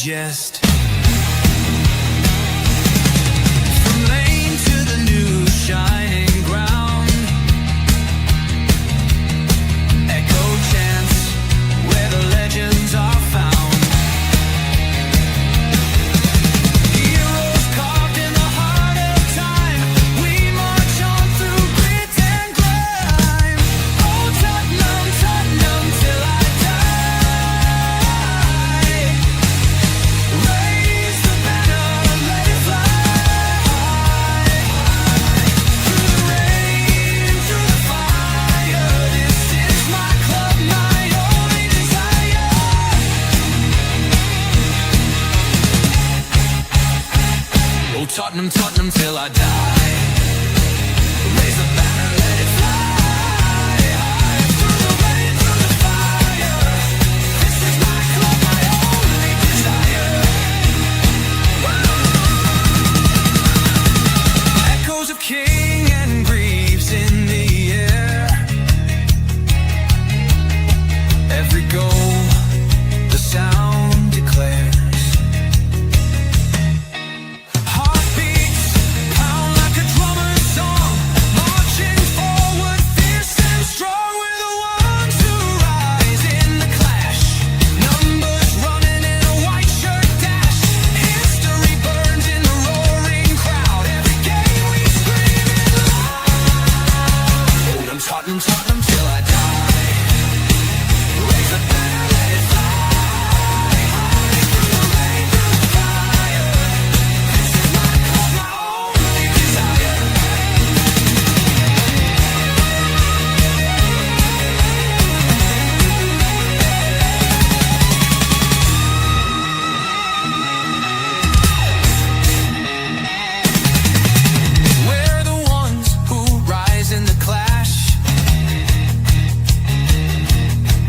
digest. From lane to the new shining ground, echo chants where the legends are found. Heroes carved in the heart of time, we march on through grit and grime. Oh Tottenham, Tottenham till I die. Raise the banner, let it fly. Through the rain, through the fire, this is my club, my only desire. Oh Tottenham, Tottenham till I die. Raise the banner, let it fly. Through the rain, through the fire, this is my club, my only desire. Echoes of King and Greaves in the air. Every goal, the sound declares. Heartbeats pound like a drummer's song, marching forward, fierce and strong. We're the ones who rise in the clash. Numbers running in a white shirt dash. History burns in the roaring crowd. Every game we scream it loud. I'm Tottenham, Tottenham till I die. Raise the banner, let it fly. Through the rain, through the fire, this is my club, my only desire. We're the ones who rise in the clash.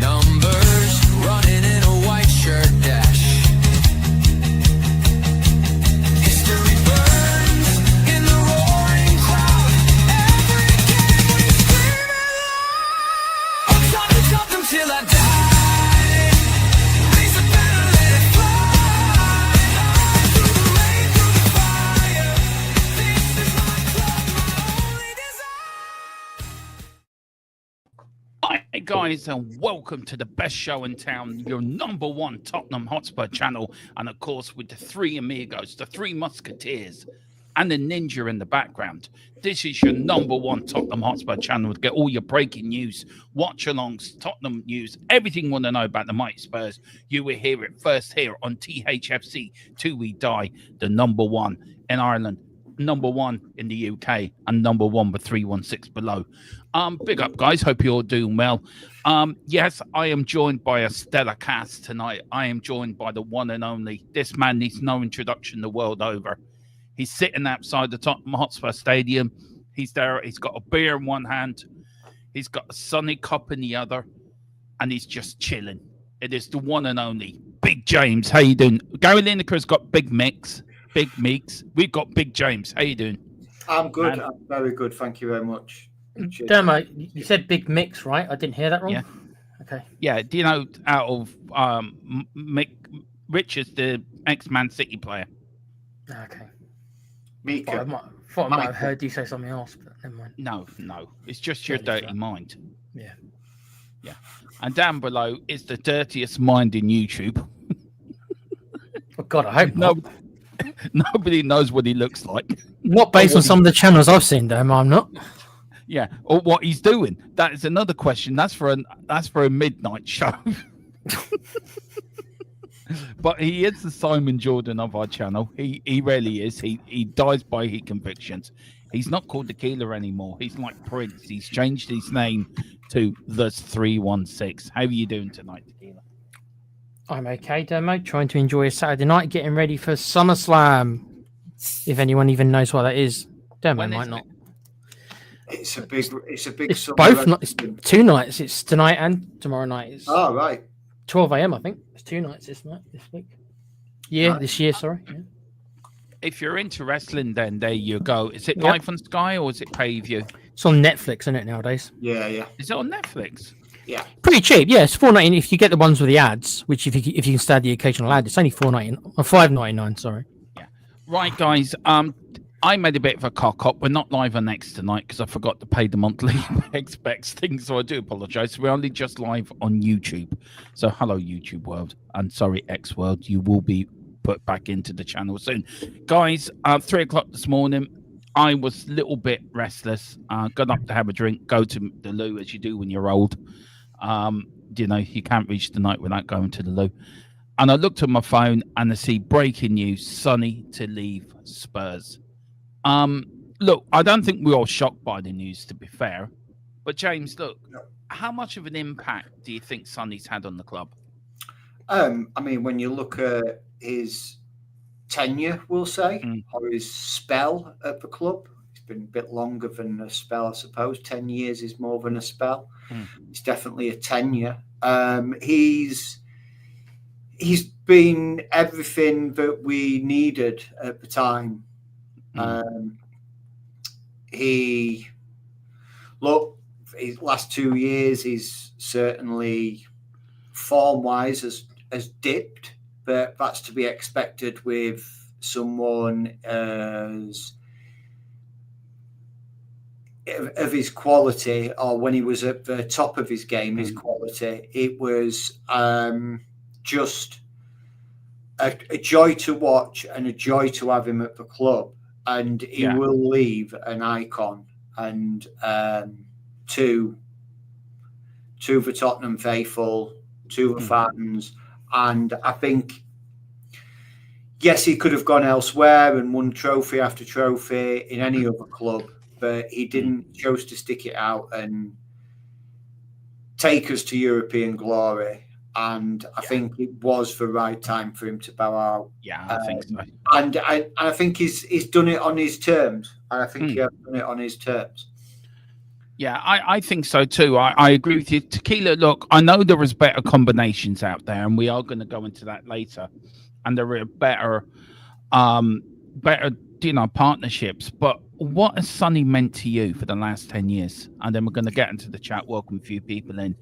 Numbers running in a white shirt dash. History burns in the roaring crowd. Every game we scream it loud. I'm Tottenham, Tottenham till I die. Raise the banner, let it fly. Through the rain, through the fire, this is my club, my only desire. Hi guys, and welcome to the best show in town, your number one Tottenham Hotspur channel, and of course with the three amigos, the three musketeers, and the ninja in the background. This is your number one Tottenham Hotspur channel to get all your breaking news, watch-alongs, Tottenham news, everything you want to know about the mighty Spurs. You will hear it first here on THFC Till We Die, the number one in Ireland, number one in the UK, and number one with 316 below. Big up, guys. Hope you're all doing well. Yes, I am joined by a stellar cast tonight. I am joined by the one and only. This man needs no introduction the world over. He's sitting outside the Tottenham Hotspur Stadium. He's there. He's got a beer in one hand. He's got a Sonny cup in the other, and he's just chilling. It is the one and only Big James. How you doing? Gary Lineker's got Big Mix, Big Meeks. We've got Big James. How you doing? I'm good. Man. I'm very good. Thank you very much. Cheers. Demo, you said Big Mix, right? I didn't hear that wrong. Yeah. Okay. Yeah, do you know out of Mick Richards, the ex-Man City player? Okay. Mika. I might have heard you say something else, but never mind. No. It's just your Sorry for dirty that. mind. Yeah. And down below is the dirtiest mind in YouTube. Oh God, I hope not. Nobody knows what he looks like. Not based on some of the channels I've seen, Demo. I'm not. Yeah, or what he's doing. That is another question. That's for a midnight show. But he is the Simon Jordan of our channel. He really is. He dies by his convictions. He's not called Tequila anymore. He's like Prince. He's changed his name to the 316. How are you doing tonight, Tequila? I'm okay, Demo. Trying to enjoy a Saturday night, getting ready for SummerSlam. If anyone even knows what that is, Demo When might is not. It's a big. It's summer both. event. It's 2 nights. It's tonight and tomorrow night. It's Oh right. 12 a.m. I think. It's 2 nights this week. Yeah, Right. this year. Sorry. Yeah. If you're into wrestling, then there you go. Is it Yep. live on Sky or is it pay-per-view? It's on Netflix, isn't it, nowadays? Yeah. Is it on Netflix? Yeah. Pretty cheap, yeah. It's $4.99 if you get the ones with the ads. Which if you can stand the occasional ad, it's only $4.99 or $5.99. Sorry. Right, guys. I made a bit of a cock up. We're not live on X tonight because I forgot to pay the monthly X thing, so I do apologise. We're only just live on YouTube. So hello, YouTube world, and sorry, X world. You will be put back into the channel soon, guys. 3 o'clock this morning. I was a little bit restless. Got up to have a drink, go to the loo as you do when you're old. You can't reach the night without going to the loo. And I looked at my phone and I see breaking news: Sonny to leave Spurs. Look, I don't think we're all shocked by the news, to be fair. But James, look, how much of an impact do you think Sonny's had on the club? I mean, when you look at his tenure, we'll say, or his spell at the club, it's been a bit longer than a spell, I suppose. 10 years is more than a spell. It's definitely a tenure. He's been everything that we needed at the time. His last 2 years, he's certainly form-wise has dipped, but that's to be expected with someone of his quality, or when he was at the top of his game, his quality. It was just a joy to watch and a joy to have him at the club. And he will leave an icon and to the Tottenham faithful, to the fans. And I think, yes, he could have gone elsewhere and won trophy after trophy in any other club, but he didn't. Chose to stick it out and take us to European glory. And I think it was the right time for him to bow out. Yeah, I think so. And I think he's done it on his terms. And I think he has done it on his terms. Yeah, I think so too. I agree with you. Tequila, look, I know there is better combinations out there, and we are going to go into that later. And there are better partnerships. But what has Sonny meant to you for the last 10 years? And then we're going to get into the chat, welcome a few people in.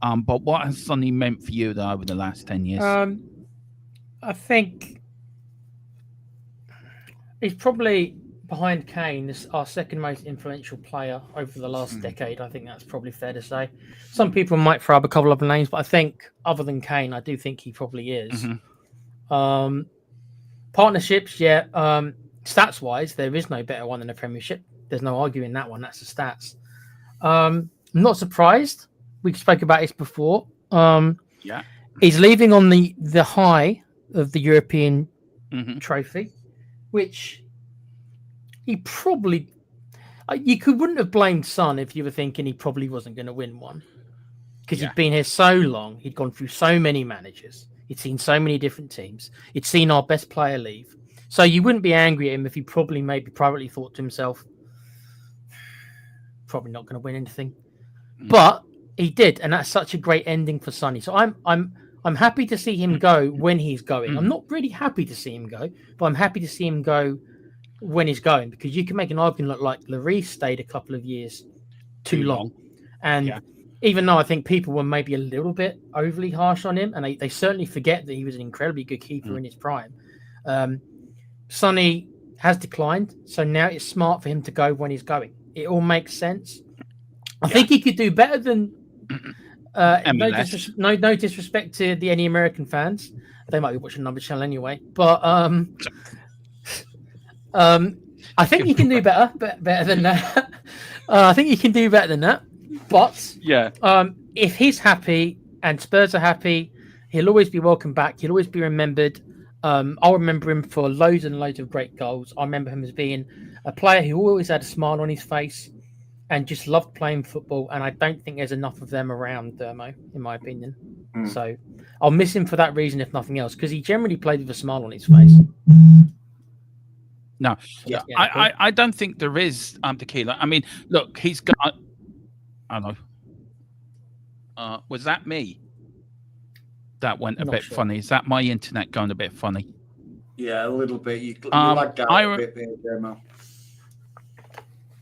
But what has Sonny meant for you though over the last 10 years? I think he's probably, behind Kane, is our second most influential player over the last decade. I think that's probably fair to say. Some people might throw up a couple of names, but I think other than Kane, I do think he probably is. Partnerships, stats wise, there is no better one than the Premiership. There's no arguing that one. That's the stats. I'm not surprised. We spoke about this before. He's leaving on the high of the European trophy, which he probably wouldn't have blamed Son if you were thinking he probably wasn't going to win one, because he'd been here so long, he'd gone through so many managers, he'd seen so many different teams, he'd seen our best player leave. So you wouldn't be angry at him if he probably maybe privately thought to himself, probably not going to win anything, but he did, and that's such a great ending for Sonny. So I'm happy to see him go when he's going. I'm not really happy to see him go, but I'm happy to see him go when he's going, because you can make an argument like Lloris stayed a couple of years too long. And even though I think people were maybe a little bit overly harsh on him, and they certainly forget that he was an incredibly good keeper in his prime, Sonny has declined, so now it's smart for him to go when he's going. It all makes sense. I think he could do better than no disrespect to any American fans. They might be watching another channel anyway, but I think he can do better than that. I think he can do better than that. But if he's happy and Spurs are happy, he'll always be welcome back. He'll always be remembered. I'll remember him for loads and loads of great goals. I remember him as being a player who always had a smile on his face and just loved playing football. And I don't think there's enough of them around, Dermo, in my opinion. So I'll miss him for that reason, if nothing else, because he generally played with a smile on his face. No, I don't think there is Tequila. I mean, look, he's got. I don't know. Was that me? That went a bit funny. Is that my internet going a bit funny? Yeah, a little bit. You lagged out a bit there, Demo.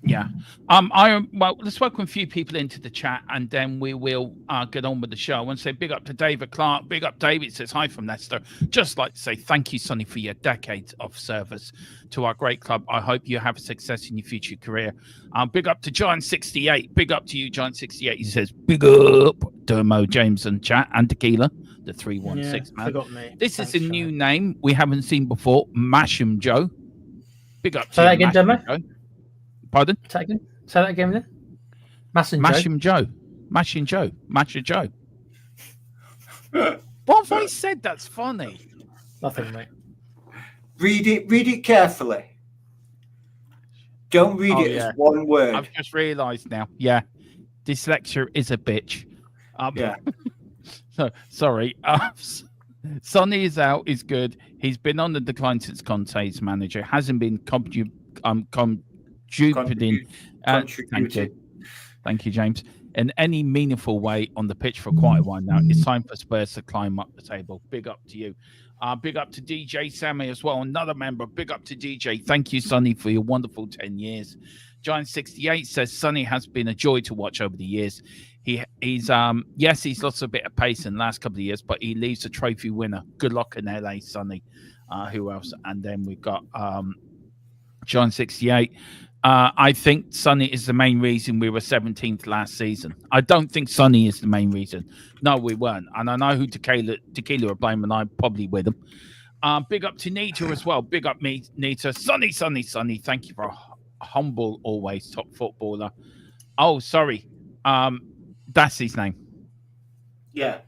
Yeah. Let's welcome a few people into the chat, and then we will get on with the show. I want to say big up to David Clark. Big up, David. Says hi from Leicester. Just like to say thank you, Sonny, for your decades of service to our great club. I hope you have success in your future career. Big up to John68. Big up to you, John68. He says big up Dermo, James, and chat, and Tequila, the 316 man. Forgot me. This Thanks, is a new name we haven't seen before. Masham Joe. Big up to Say you, that again, Masham Dermo. Joe. Pardon? Say that again then. Masham Joe. Mashing Joe. Masha Joe. What have I said that's funny? Nothing, mate. Read it carefully. Don't read it as one word. I've just realised now. Yeah. Dyslexia is a bitch. Yeah. So, sorry. Sonny is out, is good. He's been on the decline since Conte's manager. Hasn't been contributing. Thank you, James. In any meaningful way on the pitch for quite a while now. It's time for Spurs to climb up the table. Big up to you. Big up to DJ Sammy as well, another member. Big up to DJ. Thank you, Sonny, for your wonderful 10 years. Giant68 says Sonny has been a joy to watch over the years. He's lost a bit of pace in the last couple of years, but he leaves a trophy winner. Good luck in LA, Sonny. Who else? And then we've got Giant68. I think Sonny is the main reason we were 17th last season. I don't think Sonny is the main reason. No, we weren't. And I know who Tequila are blaming, and I'm probably with them. Big up to Nita as well. Big up me, Nita. Sonny. Thank you for a humble, always top footballer. Oh, sorry. That's his name. Yeah.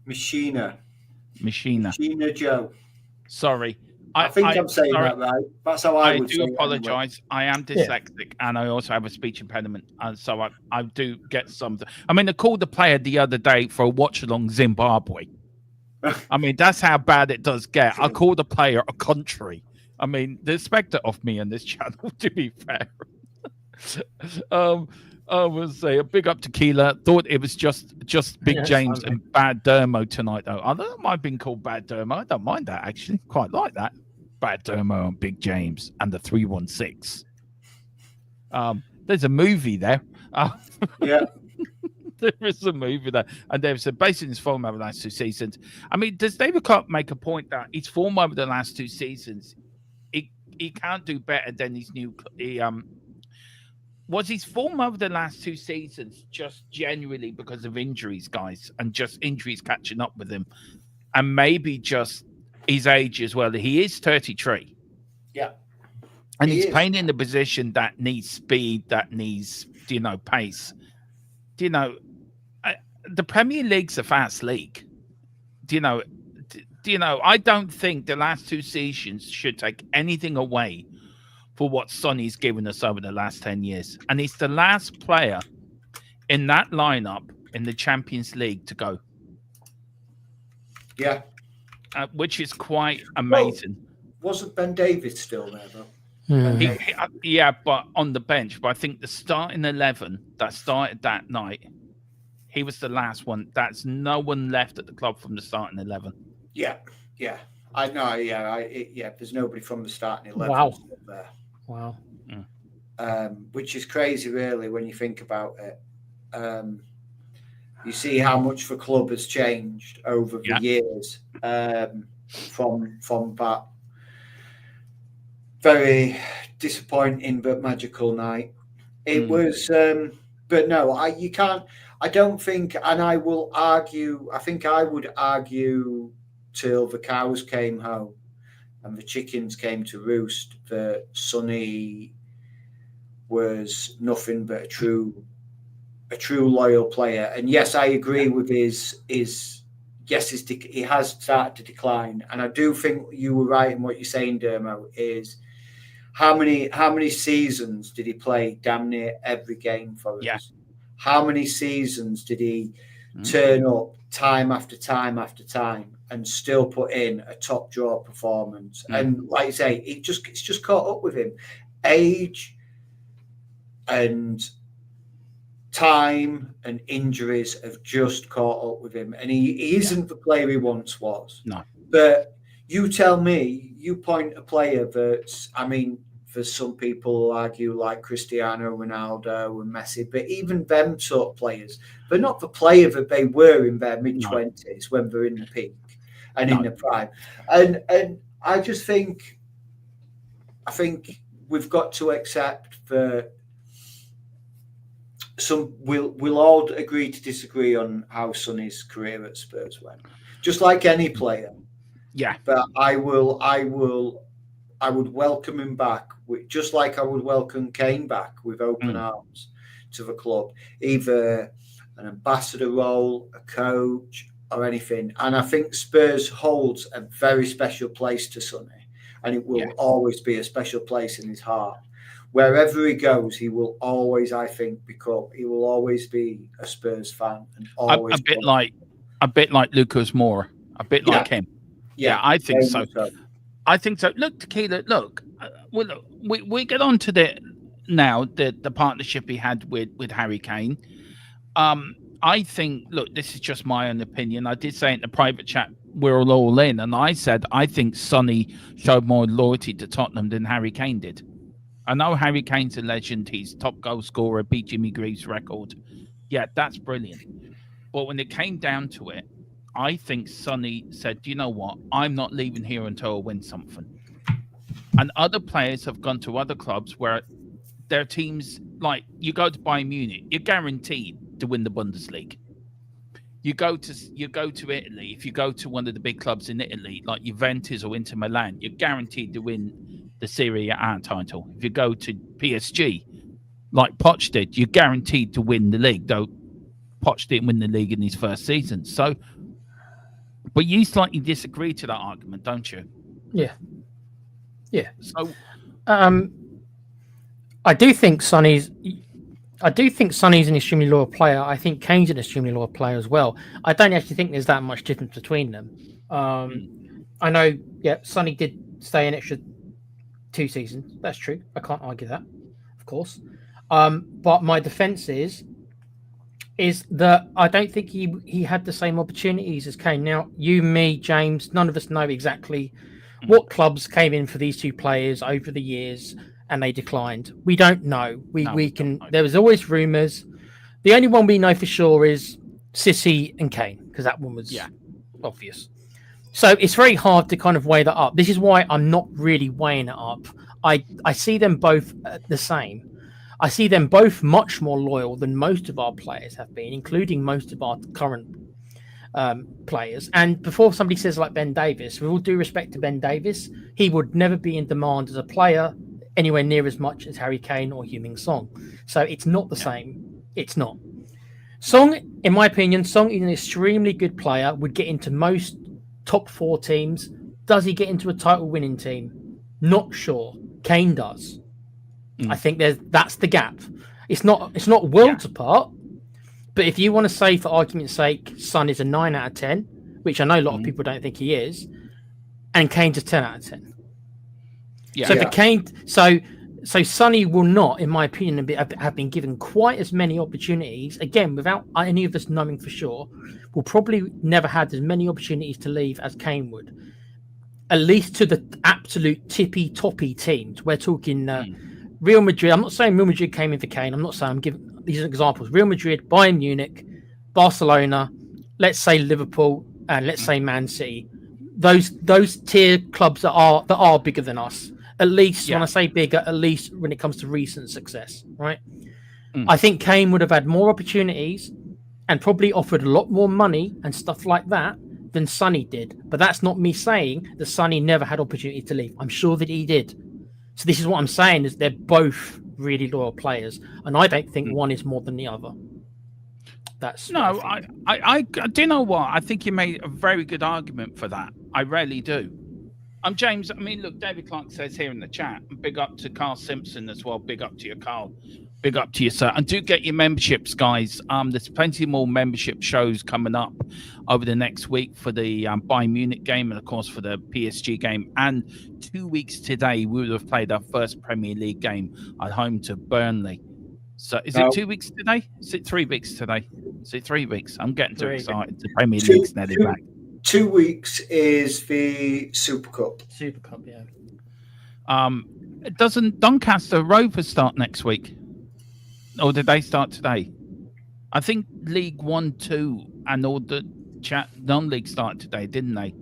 Machina Joe. Sorry. I think I'm saying that right. That's how I would say it. I do apologize. Anyway. I am dyslexic and I also have a speech impediment. And so I do get something. I mean, I called the player the other day for a watch along Zimbabwe. I mean, that's how bad it does get. I called the player a country. I mean, the expected of me on this channel, to be fair. I would say a big up to Keela. Thought it was just Big James and Bad Dermo tonight, though. I thought it might have been called Bad Dermo. I don't mind that, actually. Quite like that. Bad Dermo and Big James and the 316. There's a movie there. Yeah. There is a movie there. And they've said, based on his form over the last 2 seasons. I mean, does David Clark make a point that his form over the last 2 seasons, he can't do better than his new... Was his form over the last 2 seasons just genuinely because of injuries, guys, and just injuries catching up with him, and maybe just his age as well? He is 33. Yeah. And he's playing in the position that needs speed, that needs, pace. The Premier League's a fast league. I don't think the last 2 seasons should take anything away for what Sonny's given us over the last 10 years. And he's the last player in that lineup in the Champions League to go. Yeah. Which is quite amazing. Well, wasn't Ben Davies still there, though? Yeah, but on the bench. But I think the starting 11 that started that night, he was the last one. That's no one left at the club from the starting 11. Yeah. I know, there's nobody from the starting 11 still there. Wow. Which is crazy, really, when you think about it. You see how much the club has changed over the years from that very disappointing but magical night. It was, but no, you can't. I don't think, and I will argue. I think I would argue till the cows came home and the chickens came to roost that Sonny was nothing but a true loyal player. And yes, I agree with he has started to decline. And I do think you were right in what you're saying, Dermo, is how many seasons did he play damn near every game for us? Yeah. How many seasons did he turn up time after time after time and still put in a top draw performance? And like you say, it's just caught up with him. Age and time and injuries have just caught up with him, and he isn't the player he once was. No. But you tell me, you point a player that's, I mean, for some people who argue like Cristiano Ronaldo and Messi, but even them sort of players, they're not the player that they were in their mid-20s when they're in the peak and in the prime. And I just think, we've got to accept that we'll all agree to disagree on how Sonny's career at Spurs went, just like any player. Yeah. But I would welcome him back, just like I would welcome Kane back with open arms to the club, either an ambassador role, a coach, or anything. And I think Spurs holds a very special place to Sonny, and it will always be a special place in his heart. Wherever he goes, he will always, I think, he will always be a Spurs fan, and always a bit like Lucas Moura, a bit like him. Yeah, I think so. I think so. Look, Tequila, we get on to the partnership he had with Harry Kane. I think, look, this is just my own opinion. I did say in the private chat, we're all in, and I said I think Sonny showed more loyalty to Tottenham than Harry Kane did. I know Harry Kane's a legend. He's top goal scorer, beat Jimmy Greaves' record. Yeah, that's brilliant. But when it came down to it, I think Sonny said, you know what? I'm not leaving here until I win something. And other players have gone to other clubs where their teams, like you go to Bayern Munich, you're guaranteed to win the Bundesliga. You go to Italy, if you go to one of the big clubs in Italy, like Juventus or Inter Milan, you're guaranteed to win the Serie A title. If you go to PSG, like Poch did, you're guaranteed to win the league, though Poch didn't win the league in his first season. So, but you slightly disagree to that argument, don't you? Yeah. Yeah. So, I do think Sonny's an extremely loyal player. I think Kane's an extremely loyal player as well. I don't actually think there's that much difference between them. I know, Sonny did stay an extra 2 seasons. That's true. I can't argue that, of course. But my defense is that I don't think he had the same opportunities as Kane. Now, you, me, James, none of us know exactly what clubs came in for these two players over the years and they declined. We don't know. We can. There was always rumours. The only one we know for sure is Sissy and Kane, because that one was obvious. So it's very hard to kind of weigh that up. This is why I'm not really weighing it up. I see them both the same. I see them both much more loyal than most of our players have been, including most of our current players. And before somebody says like Ben Davies, with all due respect to Ben Davies, he would never be in demand as a player anywhere near as much as Harry Kane or Heung-min Son. So it's not the same. It's not. Song, in my opinion, Song is an extremely good player, would get into most top 4 teams. Does he get into a title winning team? Not sure. Kane does. I think that's the gap. It's not worlds apart, but if you want to say, for argument's sake, Son is a 9 out of 10, which I know a lot of people don't think he is, and Kane's a 10 out of 10. So for Kane, so Sonny will not, in my opinion, have been given quite as many opportunities. Again, without any of us knowing for sure, will probably never had as many opportunities to leave as Kane would. At least to the absolute tippy-toppy teams. We're talking Real Madrid. I'm not saying Real Madrid came in for Kane. I'm not saying, I'm giving these are examples. Real Madrid, Bayern Munich, Barcelona, let's say Liverpool, and let's say Man City. Those tier clubs that are bigger than us. At least when I say bigger, at least when it comes to recent success, right? I think Kane would have had more opportunities and probably offered a lot more money and stuff like that than Sonny did. But that's not me saying that Sonny never had opportunity to leave. I'm sure that he did. So this is what I'm saying, is they're both really loyal players, and I don't think one is more than the other. That's no, I do you know what? I think you made a very good argument for that. I really do. James, I mean, look, David Clark says here in the chat, big up to Carl Simpson as well. Big up to you, Carl. Big up to you, sir. And do get your memberships, guys. There's plenty more membership shows coming up over the next week for the Bayern Munich game and, of course, for the PSG game. And 2 weeks today, we would have played our first Premier League game at home to Burnley. So is it 2 weeks today? Is it 3 weeks today? Is it 3 weeks? I'm getting too excited. The Premier League's nearly back. 2 weeks is the Super Cup. Super Cup, yeah. Doesn't Doncaster Rovers start next week? Or did they start today? I think League 1, 2 and all the non-league started today, didn't they?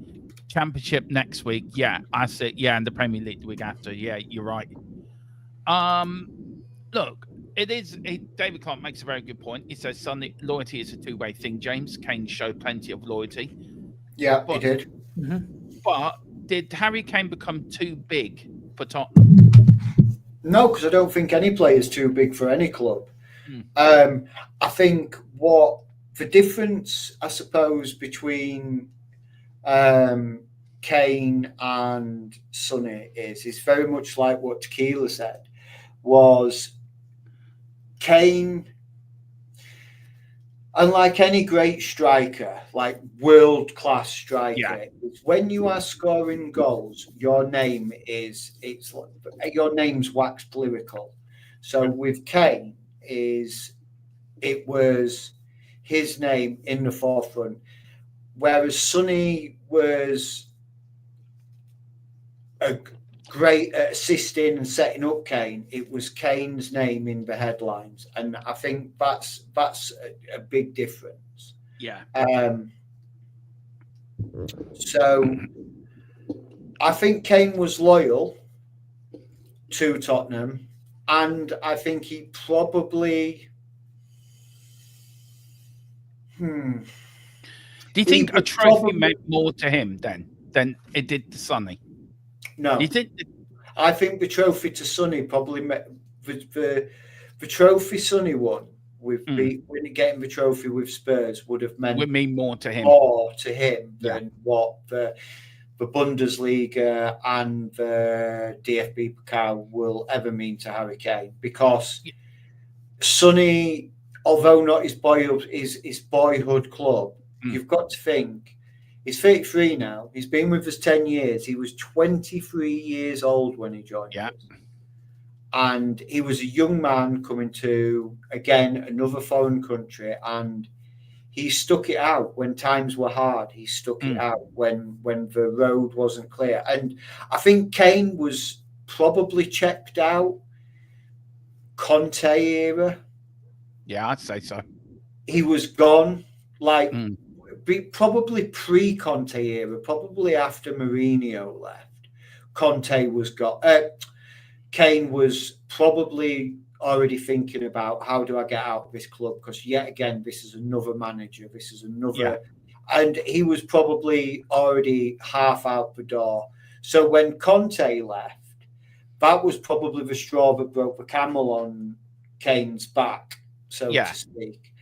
Championship next week. Yeah, I said, yeah, and the Premier League the week after. Yeah, you're right. Look, David Clark makes a very good point. He says loyalty is a two-way thing, James. Kane showed plenty of loyalty. Yeah, he did. But did Harry Kane become too big for Tottenham? No, because I don't think any player is too big for any club. I think what the difference, I suppose, between Kane and Sonny is very much like what Tequila said, was Kane, unlike any great striker, like world-class striker, is when you are scoring goals, your name's waxed lyrical. So with Kane, it was his name in the forefront, whereas Sonny was a great at assisting and setting up Kane. It was Kane's name in the headlines, and I think that's a big difference. Yeah. So I think Kane was loyal to Tottenham, and I think he probably. Do you think a trophy meant more to him than it did to Sonny? No. You think? I think the trophy to Sonny probably meant the trophy Sonny won with getting the trophy with Spurs would mean more to him. More to him than what the Bundesliga and the DFB Pokal will ever mean to Harry Kane, because Sonny, although not his boyhood club, you've got to think he's 33 now. He's been with us 10 years. He was 23 years old when he joined us. And he was a young man coming to, again, another foreign country, and he stuck it out when times were hard. He stuck it out when the road wasn't clear. And I think Kane was probably checked out Conte era. Yeah, I'd say so. He was gone, like probably pre-Conte era, probably after Mourinho left. Conte was gone. Kane was probably already thinking about, how do I get out of this club? Because yet again, this is another manager. This is another, and he was probably already half out the door. So when Conte left, that was probably the straw that broke the camel on Kane's back, so to speak.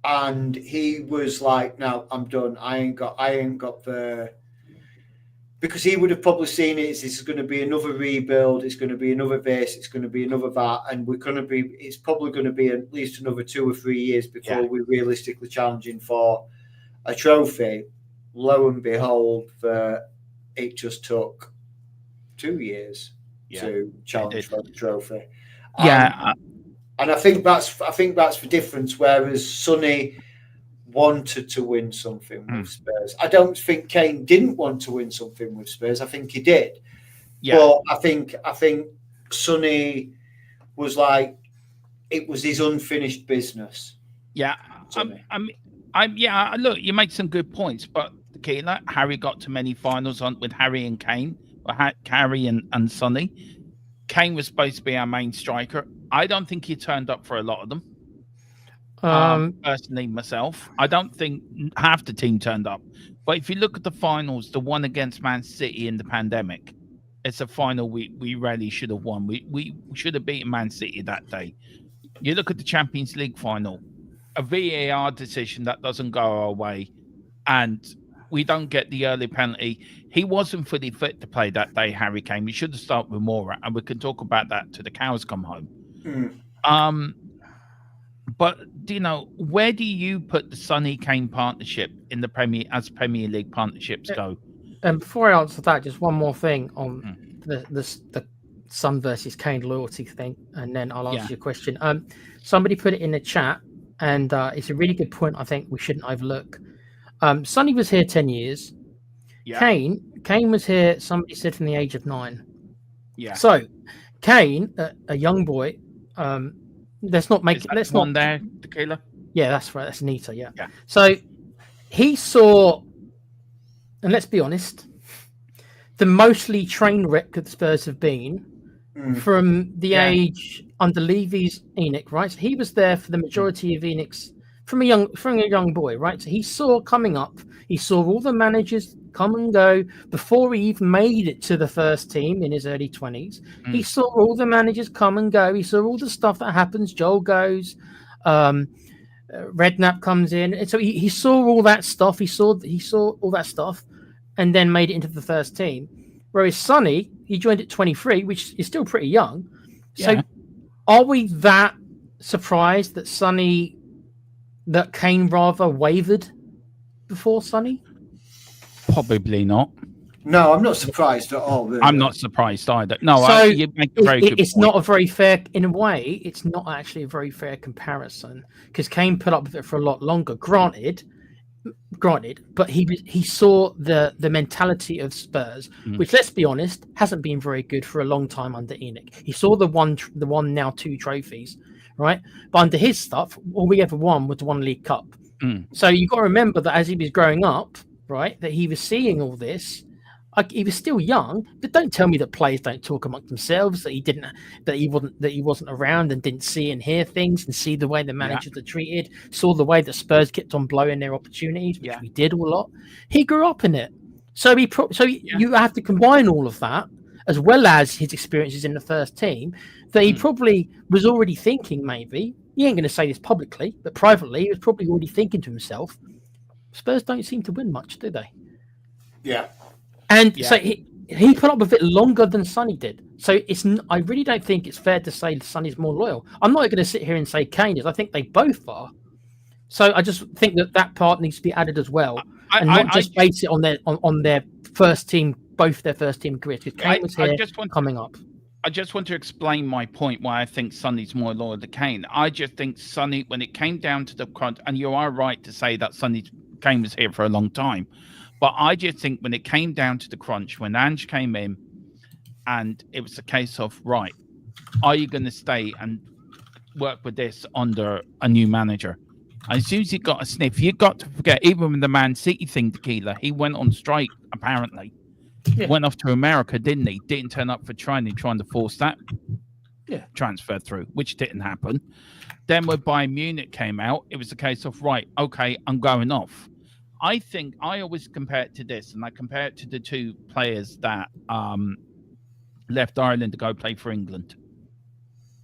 And he was like, "No, I'm done. I ain't got the." Because he would have probably seen it as, this is going to be another rebuild, it's going to be another this, it's going to be another that, and it's probably going to be at least another 2 or 3 years before we're realistically challenging for a trophy. Lo and behold, it just took 2 years to challenge for the trophy. And I think that's the difference. Whereas Sonny wanted to win something with Spurs. I don't think Kane didn't want to win something with Spurs. I think he did. But I think Sonny was like, it was his unfinished business. Yeah. Look, you make some good points, but Keela, Harry got to many finals with Harry and Kane, or Harry and Sonny. Kane was supposed to be our main striker. I don't think he turned up for a lot of them. Personally, myself, I don't think half the team turned up. But if you look at the finals, the one against Man City in the pandemic, it's a final we really should have won. We should have beaten Man City that day. You look at the Champions League final, a VAR decision that doesn't go our way, and we don't get the early penalty. He wasn't fully fit to play that day, Harry Kane. We should have started with Mora, and we can talk about that till the cows come home. But where do you put the Sonny Kane partnership in the Premier League partnerships go? And before I answer that, just one more thing on the Son versus Kane loyalty thing, and then I'll answer your question. Somebody put it in the chat, and it's a really good point. I think we shouldn't overlook. Sonny was here 10 years. Kane Kane was here. Somebody said from the age of 9. Yeah. So Kane, a young boy. Let's not make. Is that Let's the one not. there, Tequila? Yeah, that's right. That's Nita. Yeah. Yeah. So he saw, and let's be honest, the mostly train wreck that the Spurs have been from the age under Levy's ENIC, right? So he was there for the majority of ENIC's from a young boy, right? So he saw coming up, he saw all the managers come and go before he even made it to the first team in his early 20s. He saw all the managers come and go. He saw all the stuff that happens. Joel goes, Redknapp comes in, and so he saw all that stuff. He saw all that stuff, and then made it into the first team. Whereas Sonny, he joined at 23, which is still pretty young. So, Yeah. are we that surprised that Kane rather wavered before Sonny? Probably not. No, I'm not surprised at all. Really. I'm not surprised either. No, So you make a very good it's point. not a very fair, in a way, it's not actually a very fair comparison because Kane put up with it for a lot longer. Granted, but he saw the mentality of Spurs, which, let's be honest, hasn't been very good for a long time under ENIC. He saw the one now 2 trophies, right? But under his stuff, all we ever won was the 1 League Cup. So you've got to remember that as he was growing up, right, that he was seeing all this. He was still young, but don't tell me that players don't talk amongst themselves. That he wasn't around and didn't see and hear things and see the way the managers are treated. Saw the way that Spurs kept on blowing their opportunities, which we did a lot. He grew up in it, so you have to combine all of that as well as his experiences in the first team. That he probably was already thinking. Maybe he ain't going to say this publicly, but privately, he was probably already thinking to himself, "Spurs don't seem to win much, do they?" Yeah. And so he put up with it longer than Sonny did. So I really don't think it's fair to say Sonny's more loyal. I'm not going to sit here and say Kane is. I think they both are. So I just think that part needs to be added as well, and not just base it on their first team, both their first team careers. Because Kane was here coming up. I just want to explain my point why I think Sonny's more loyal to Kane. I just think Sonny, when it came down to the crunch, and you are right to say that Kane was here for a long time. But I just think when it came down to the crunch, when Ange came in and it was a case of, right, are you going to stay and work with this under a new manager? And as soon as he got a sniff, you got to forget, even with the Man City thing, Tequila, he went on strike, apparently. Went off to America, didn't he? Didn't turn up for training, trying to force that transfer through, which didn't happen. Then when Bayern Munich came out, it was a case of, right, okay, I'm going off. I think I always compare it to this, and I compare it to the 2 players that left Ireland to go play for England.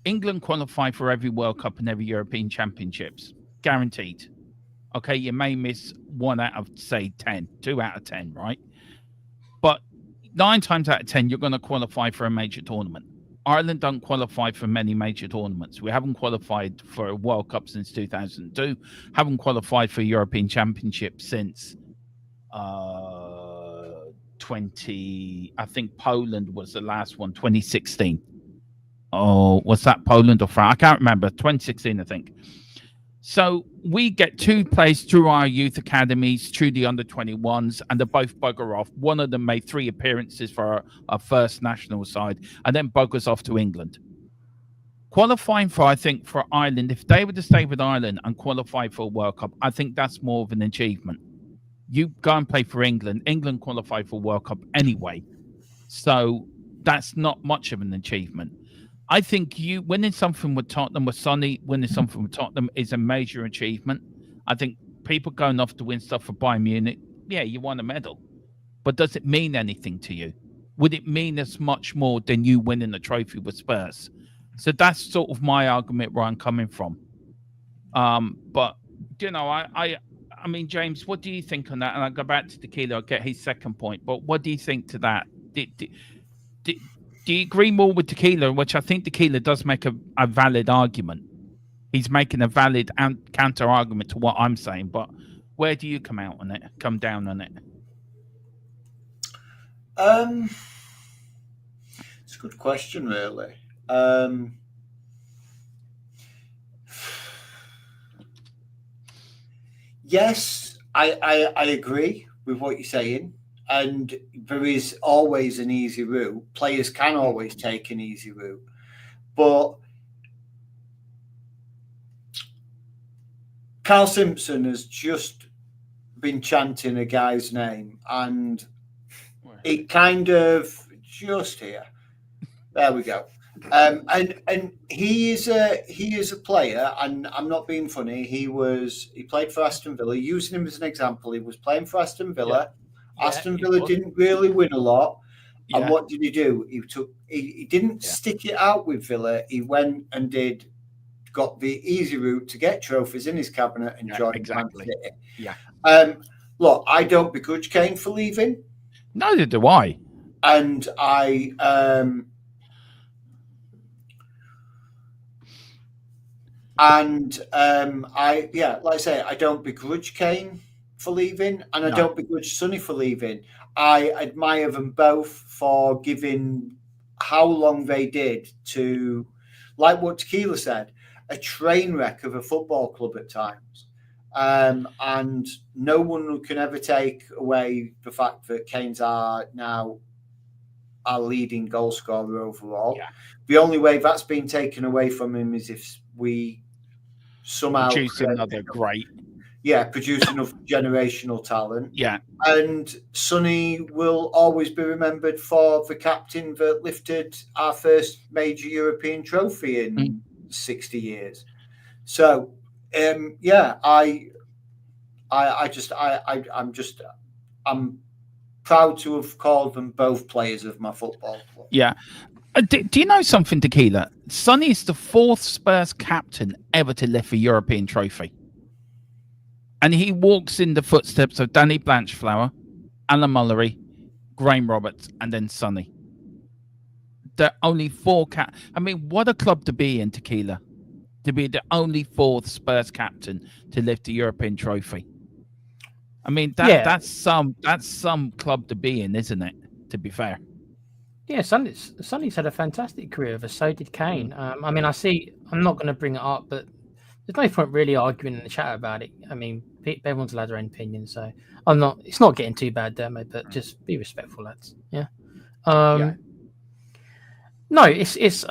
England qualify for every World Cup and every European Championships, guaranteed. Okay, you may miss 1 out of, say, 10, 2 out of 10, right? But 9 times out of 10, you're going to qualify for a major tournament. Ireland don't qualify for many major tournaments. We haven't qualified for a World Cup since 2002. Haven't qualified for a European Championship since 20. I think Poland was the last one, 2016. Oh, was that Poland or France? I can't remember. 2016, I think. So we get 2 players through our youth academies, through the under-21s, and they both bugger off. One of them made 3 appearances for our first national side, and then buggers off to England. Qualifying for Ireland, if they were to stay with Ireland and qualify for a World Cup, I think that's more of an achievement. You go and play for England. England qualify for World Cup anyway. So that's not much of an achievement. I think you winning something with Tottenham, with Sonny winning something with Tottenham is a major achievement. I think people going off to win stuff for Bayern Munich, you won a medal. But does it mean anything to you? Would it mean as much more than you winning a trophy with Spurs? So that's sort of my argument where I'm coming from. But, I mean, James, what do you think on that? And I'll go back to Tequila, I'll get his second point. But what do you think to that? Do you agree more with Tequila, which I think Tequila does make a valid argument? He's making a valid counter argument to what I'm saying, but where do you come down on it? It's a good question, really. Yes, I agree with what you're saying. and there is always an easy route. Players can always take an easy route, but Carl Simpson has just been chanting a guy's name, and it kind of just here. There we go. And he is a player, and I'm not being funny. He played for Aston Villa. Using him as an example, he was playing for Aston Villa. Yeah, Aston Villa didn't really win a lot. Yeah. And what did he do? He didn't stick it out with Villa. He went and got the easy route to get trophies in his cabinet and joined Man City. Yeah. Look, I don't begrudge Kane for leaving. Neither do I. And like I say, I don't begrudge Kane for leaving, and I don't begrudge Sonny for leaving. I admire them both for giving how long they did to, like what Tequila said, a train wreck of a football club at times. And no one can ever take away the fact that Kane's now our leading goal scorer overall. Yeah. The only way that's been taken away from him is if we somehow produce another great. Yeah, produce enough generational talent. Yeah. And Sonny will always be remembered for the captain that lifted our first major European trophy in 60 years. So, I'm proud to have called them both players of my football club. Yeah. Do you know something, Tequila? Sonny is the 4th Spurs captain ever to lift a European trophy. And he walks in the footsteps of Danny Blanchflower, Alan Mullery, Graham Roberts, and then Sonny. The only 4 I mean, what a club to be in, Tequila. To be the only 4th Spurs captain to lift a European trophy. I mean, that's some club to be in, isn't it? To be fair. Yeah, Sonny's had a fantastic career, but so did Kane. I mean, I'm not going to bring it up, but there's no point really arguing in the chat about it. I mean, everyone's allowed their own opinion, so it's not getting too bad, Dermo, but just be respectful, lads. Yeah. No, it's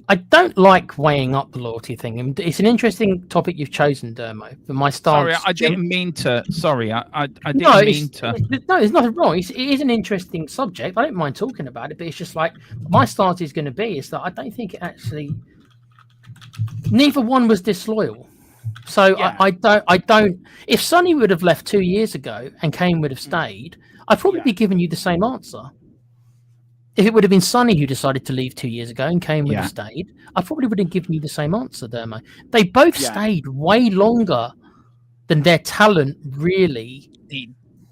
I don't like weighing up the loyalty thing. It's an interesting topic you've chosen, Dermo. For my stance, sorry, I didn't mean to. Sorry, I didn't mean to. No, there's nothing wrong. It is an interesting subject. I don't mind talking about it, but it's just like my stance is going to be is that I don't think it actually. Neither one was disloyal, so Yeah. I don't. If Sonny would have left 2 years ago and Kane would have stayed, I'd probably be giving you the same answer. If it would have been Sonny who decided to leave 2 years ago and Kane would have stayed, I probably would have given you the same answer, Dermo. They both stayed way longer than their talent really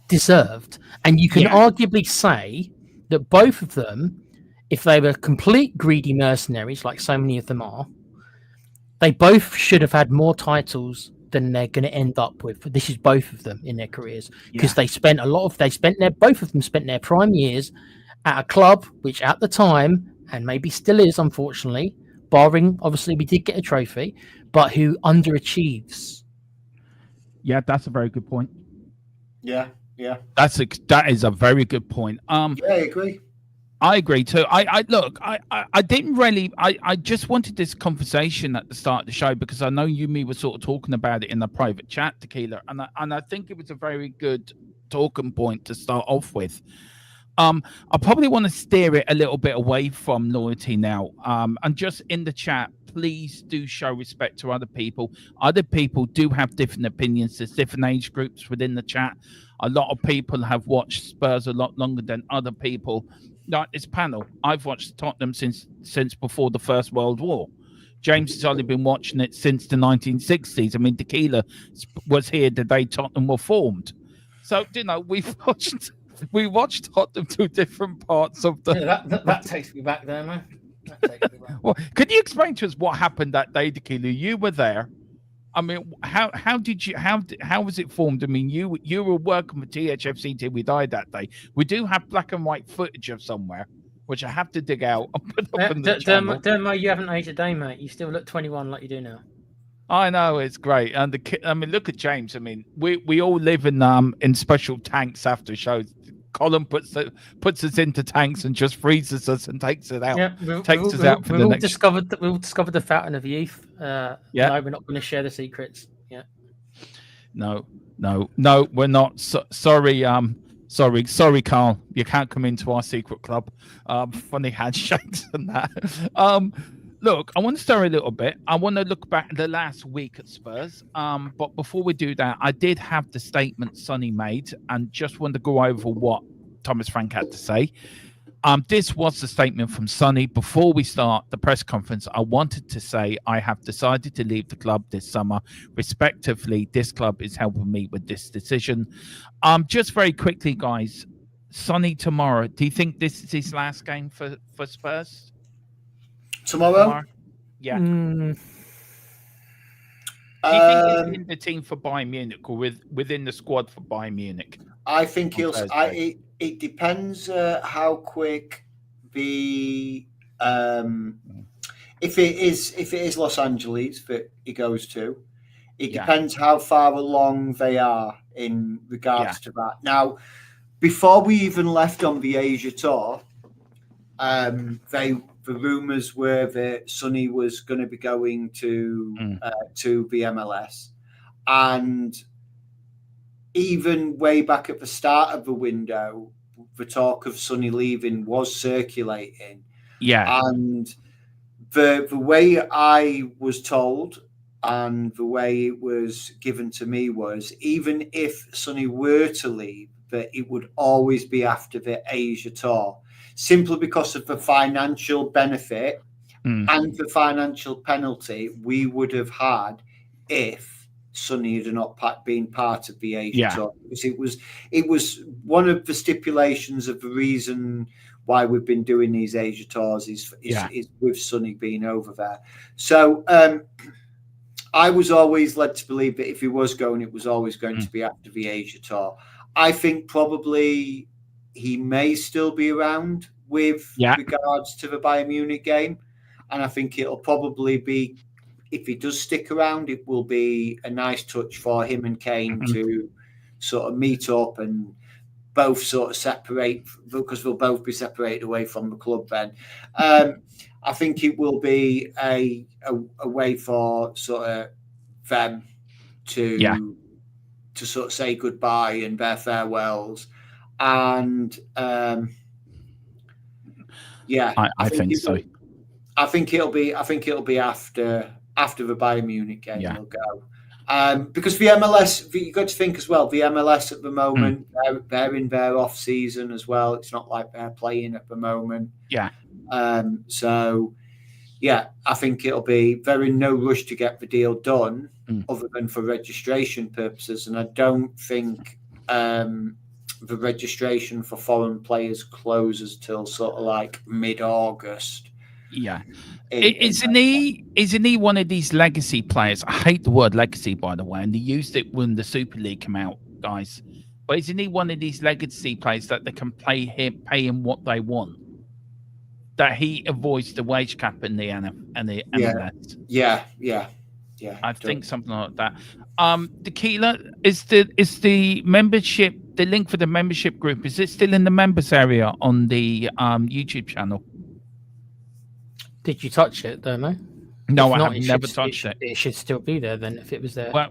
deserved. And you can arguably say that both of them, if they were complete greedy mercenaries, like so many of them are, they both should have had more titles than they're going to end up with. This is both of them in their careers because both of them spent their prime years at a club which at the time, and maybe still is, unfortunately, barring, obviously, we did get a trophy, but who underachieves. Yeah, that's a very good point. Yeah. That is a very good point. I agree. I agree too. I didn't really. I just wanted this conversation at the start of the show because I know you and me were sort of talking about it in the private chat, Tequila, and I think it was a very good talking point to start off with. I probably want to steer it a little bit away from loyalty now. And just in the chat, please do show respect to other people. Other people do have different opinions. There's different age groups within the chat. A lot of people have watched Spurs a lot longer than other people. Like this panel, I've watched Tottenham since before the First World War. James has only been watching it since the 1960s. I mean, Tequila was here the day Tottenham were formed. So, we watched Tottenham to different parts of the. Yeah, that takes me back there, man. Well, could you explain to us what happened that day, Tequila? You were there. I mean, how was it formed? I mean, you were working for THFC till we died that day. We do have black and white footage of somewhere, which I have to dig out and put up in the channel. Dermo, you haven't aged a day, mate. You still look 21 like you do now. I know it's great, and I mean, look at James. I mean, we all live in special tanks after shows. Colin puts us into tanks and just freezes us and takes it out. Yeah, Takes us out for the next. We've all discovered the fountain of youth. Yeah. No, we're not going to share the secrets. Yeah. No, we're not. Sorry, sorry, Carl. You can't come into our secret club. Funny handshakes and that. Look, I want to start a little bit. I want to look back at the last week at Spurs. But before we do that, I did have the statement Sonny made, and just want to go over what Thomas Frank had to say. This was the statement from Sonny. Before we start the press conference, I wanted to say I have decided to leave the club this summer. Respectively, this club is helping me with this decision. Just very quickly, guys. Sonny tomorrow. Do you think this is his last game for Spurs? Tomorrow? Yeah. Mm. Do you think he's in the team for Bayern Munich or within the squad for Bayern Munich? I think it depends how quick the if it is Los Angeles that he goes to. It depends how far along they are in regards to that. Now, before we even left on the Asia tour, the rumours were that Sonny was going to be going to the MLS, and even way back at the start of the window, the talk of Sonny leaving was circulating. Yeah, and the way I was told and the way it was given to me was, even if Sonny were to leave, that it would always be after the Asia tour, simply because of the financial benefit and the financial penalty we would have had if Sonny had not been part of the Asia tour. Because it was one of the stipulations of the reason why we've been doing these Asia tours is with Sonny being over there. So I was always led to believe that if he was going, it was always going to be after the Asia tour. I think probably he may still be around with regards to the Bayern Munich game. And I think it'll probably be, if he does stick around, it will be a nice touch for him and Kane to sort of meet up and both sort of separate, because they'll both be separated away from the club then. I think it will be a way for sort of them to sort of say goodbye and their farewells. And I think so. I think it'll be after the Bayern Munich game. They'll go. Because the MLS, you've got to think as well, the MLS at the moment, they're in their off season as well. It's not like they're playing at the moment. So I think it'll be they're in no rush to get the deal done, other than for registration purposes. And I don't think the registration for foreign players closes till sort of like mid-August. Isn't he one of these legacy players? I hate the word legacy, by the way, and they used it when the Super League came out, guys. But isn't he one of these legacy players that they can pay him what they want? That he avoids the wage cap in the MLS. Yeah. I think something like that. Tequila, is the membership, the link for the membership group, is it still in the members area on the YouTube channel? Did you touch it? Don't know. No, I have never touched it. It should still be there then if it was there. Well,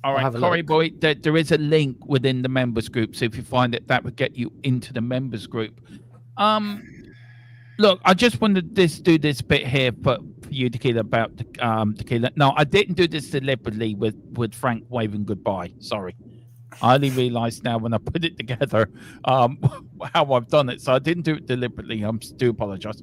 all right, Corey boy, there is a link within the members group. So if you find it, that would get you into the members group. Look, I just wanted to do this bit here for you, Tequila, about Tequila. No, I didn't do this deliberately with Frank waving goodbye. Sorry. I only realised now when I put it together how I've done it. So I didn't do it deliberately. I do apologise.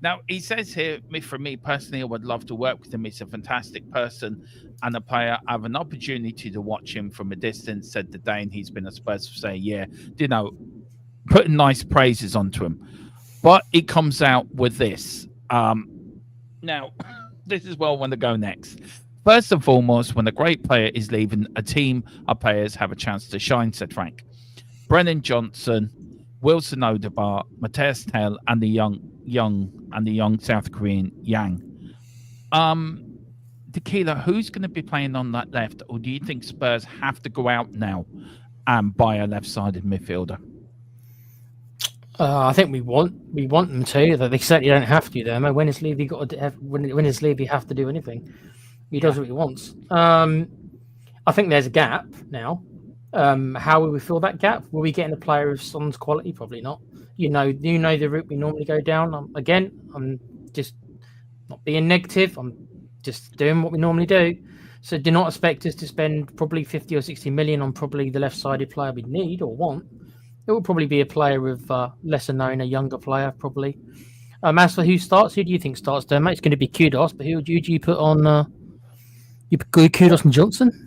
Now, he says here, for me personally, I would love to work with him. He's a fantastic person and a player. I have an opportunity to watch him from a distance, said the Dane. He's been a Spurs for, say, a year. You know, putting nice praises onto him. But he comes out with this. Now, this is where I want to go next. First and foremost, when a great player is leaving, a team of players have a chance to shine, said Frank. Brennan Johnson, Wilson Odegaard, Matthias Tell, and the young South Korean Yang. Tequila, who's going to be playing on that left, or do you think Spurs have to go out now and buy a left-sided midfielder? I think we want them to. Though they certainly don't have to. Though, when has Levy got to have? When does Levy have to do anything? He does what he wants. I think there's a gap now. How will we fill that gap? Will we get in a player of Son's quality? Probably not. You know the route we normally go down. I'm just not being negative. I'm just doing what we normally do. So do not expect us to spend probably 50 or 60 million on probably the left-sided player we need or want. It will probably be a player of lesser known, a younger player probably. As for who starts, who do you think starts there, mate? It's going to be Kudos, but who do you put on? You put Kudos and Johnson?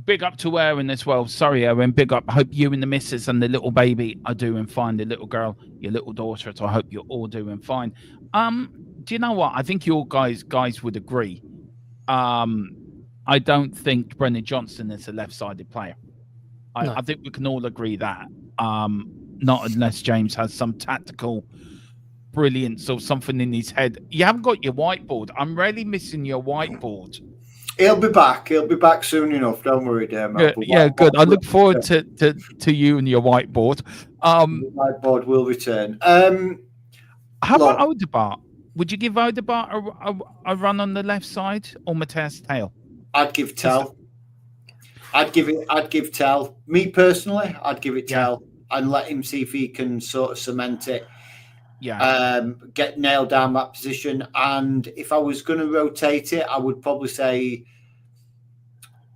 Big up to Aaron as well. Sorry, Aaron. Big up. I hope you and the missus and the little baby are doing fine. The little girl, your little daughter. So I hope you're all doing fine. Do you know what? I think your guys would agree. I don't think Brennan Johnson is a left-sided player. No. I think we can all agree that. Not unless James has some tactical brilliance or something in his head. You haven't got your whiteboard. I'm really missing your whiteboard. He'll be back. He'll be back soon enough. Don't worry, Dermot. Yeah, good. I look forward to you and your whiteboard. The whiteboard will return. How about Odegaard? Would you give Odegaard a run on the left side or Mateus Tail? I'd give Tell. I'd give Tell. Me personally, I'd give it Tell and let him see if he can sort of cement it. Yeah. Get nailed down that position. And if I was going to rotate it, I would probably say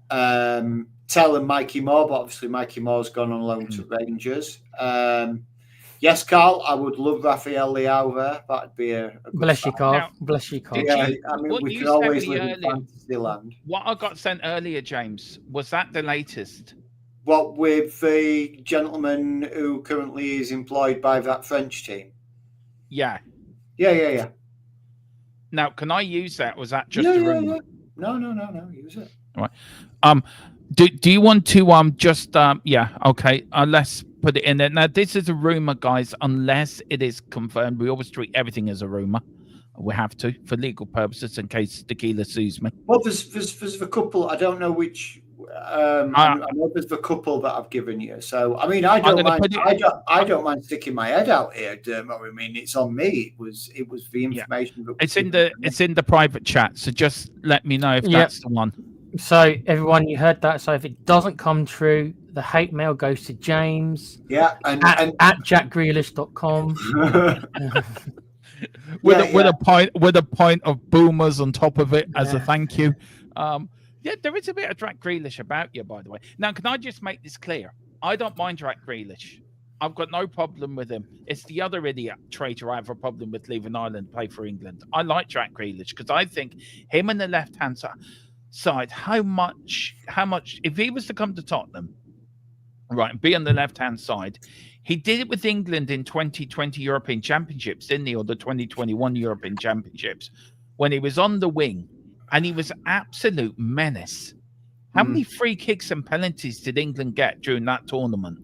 Tell and Mikey Moore, but obviously Mikey Moore's gone on loan to Rangers. Yes, Carl, I would love Rafael Leao there. That'd be a good Bless you, Carl. Now, Bless you, Carl. Yeah, I mean, we can always live in fantasy land. What I got sent earlier, James, was that the latest? What with the gentleman who currently is employed by that French team? Yeah. Yeah. Now, can I use that? Was that just a rumor? No. Use it. All right. Do you want to just okay. Let's put it in there. Now, this is a rumor, guys. Unless it is confirmed, we always treat everything as a rumor. We have to for legal purposes in case Tequila sues me. Well, there's a couple. I don't know which. I know there's the couple that I've given you. So I mean, I don't mind sticking my head out here, Dermot. I mean, it's on me. It was the information. Yeah. It's in the private chat. So just let me know if that's the one. So everyone, you heard that. So if it doesn't come true, the hate mail goes to James. Yeah, at jackgrealish.com. with a pint of boomers on top of it as a thank you. There is a bit of Jack Grealish about you, by the way. Now, can I just make this clear? I don't mind Jack Grealish. I've got no problem with him. It's the other idiot traitor I have a problem with leaving Ireland to play for England. I like Jack Grealish because I think him and the left-hand side, how much, if he was to come to Tottenham, right, and be on the left-hand side, he did it with England in 2020 European Championships, didn't he? Or the 2021 European Championships, when he was on the wing. And he was an absolute menace. How many free kicks and penalties did England get during that tournament?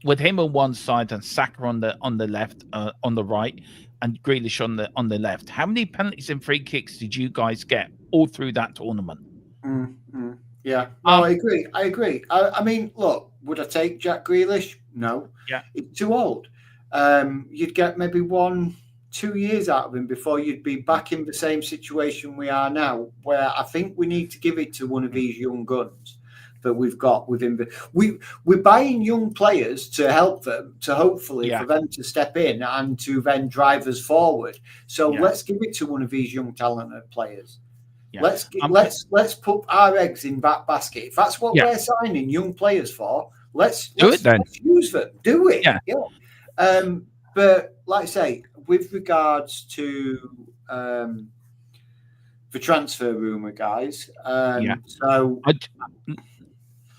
With him on one side and Saka on the left, on the right, and Grealish on the left. How many penalties and free kicks did you guys get all through that tournament? Yeah, no, I agree. I mean, look, would I take Jack Grealish? No. Yeah, it's too old. You'd get maybe 1-2 years out of him before you'd be back in the same situation we are now, where I think we need to give it to one of these young guns that we've got within we're buying young players to help them, to hopefully for them to step in and to then drive us forward. So let's give it to one of these young talented players. Yeah. Let's put our eggs in that basket. If that's what we're signing young players for, let's use them. Do it. Yeah. But like I say, with regards to the transfer rumor, guys. So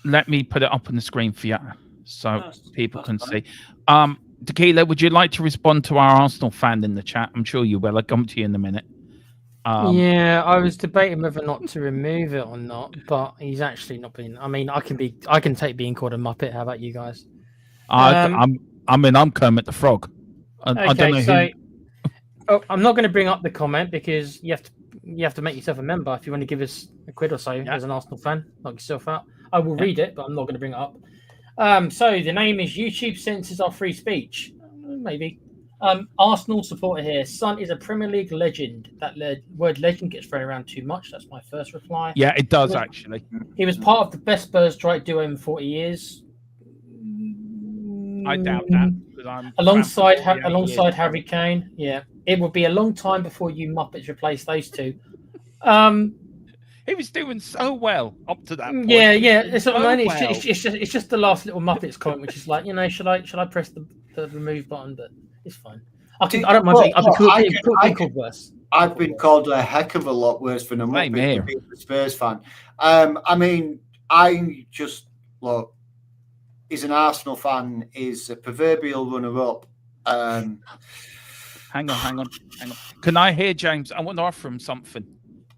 let me put it up on the screen for you so people can see. Tequila, would you like to respond to our Arsenal fan in the chat? I'm sure you will. I'll come to you in a minute. I was debating whether or not to remove it or not, but he's actually not been. I mean, I can take being called a muppet. How about you guys? I'm Kermit the Frog. I don't know so I'm not going to bring up the comment because you have to. you have to make yourself a member if you want to give us a quid or so as an Arsenal fan. Knock yourself out. I will read it, but I'm not going to bring it up. So the name is YouTube Censors Our Free Speech. Maybe. Arsenal supporter here. Son is a Premier League legend. That word legend gets thrown around too much. That's my first reply. Yeah, it does actually. He was part of the best Spurs strike duo in 40 years. I doubt that. Because I'm alongside Harry Kane. Yeah. It would be a long time before you Muppets replace those two. He was doing so well up to that point. Yeah. It's just the last little Muppets comment, which is like, should I press the remove button? But it's fine. I don't mind. I've been called worse. I've been called a heck of a lot worse for a Muppet being a Spurs fan. I mean, I just look. He's an Arsenal fan. Is a proverbial runner-up. Hang on. Can I hear James? I want to offer him something.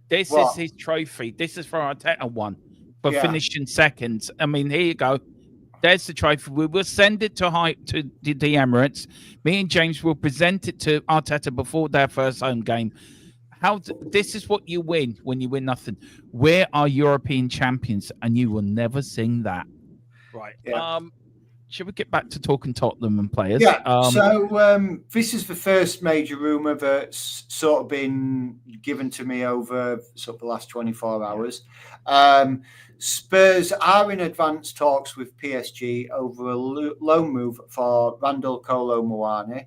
This is his trophy. This is for Arteta one for finishing second. I mean, here you go. There's the trophy. We will send it to the Emirates. Me and James will present it to Arteta before their first home game. This is what you win when you win nothing. We're our European champions, and you will never sing that. Right. Yeah. Should we get back to talking Tottenham and players? Yeah. So this is the first major rumour that's sort of been given to me over sort of the last 24 hours. Spurs are in advanced talks with PSG over a loan move for Randall Kolo Muani.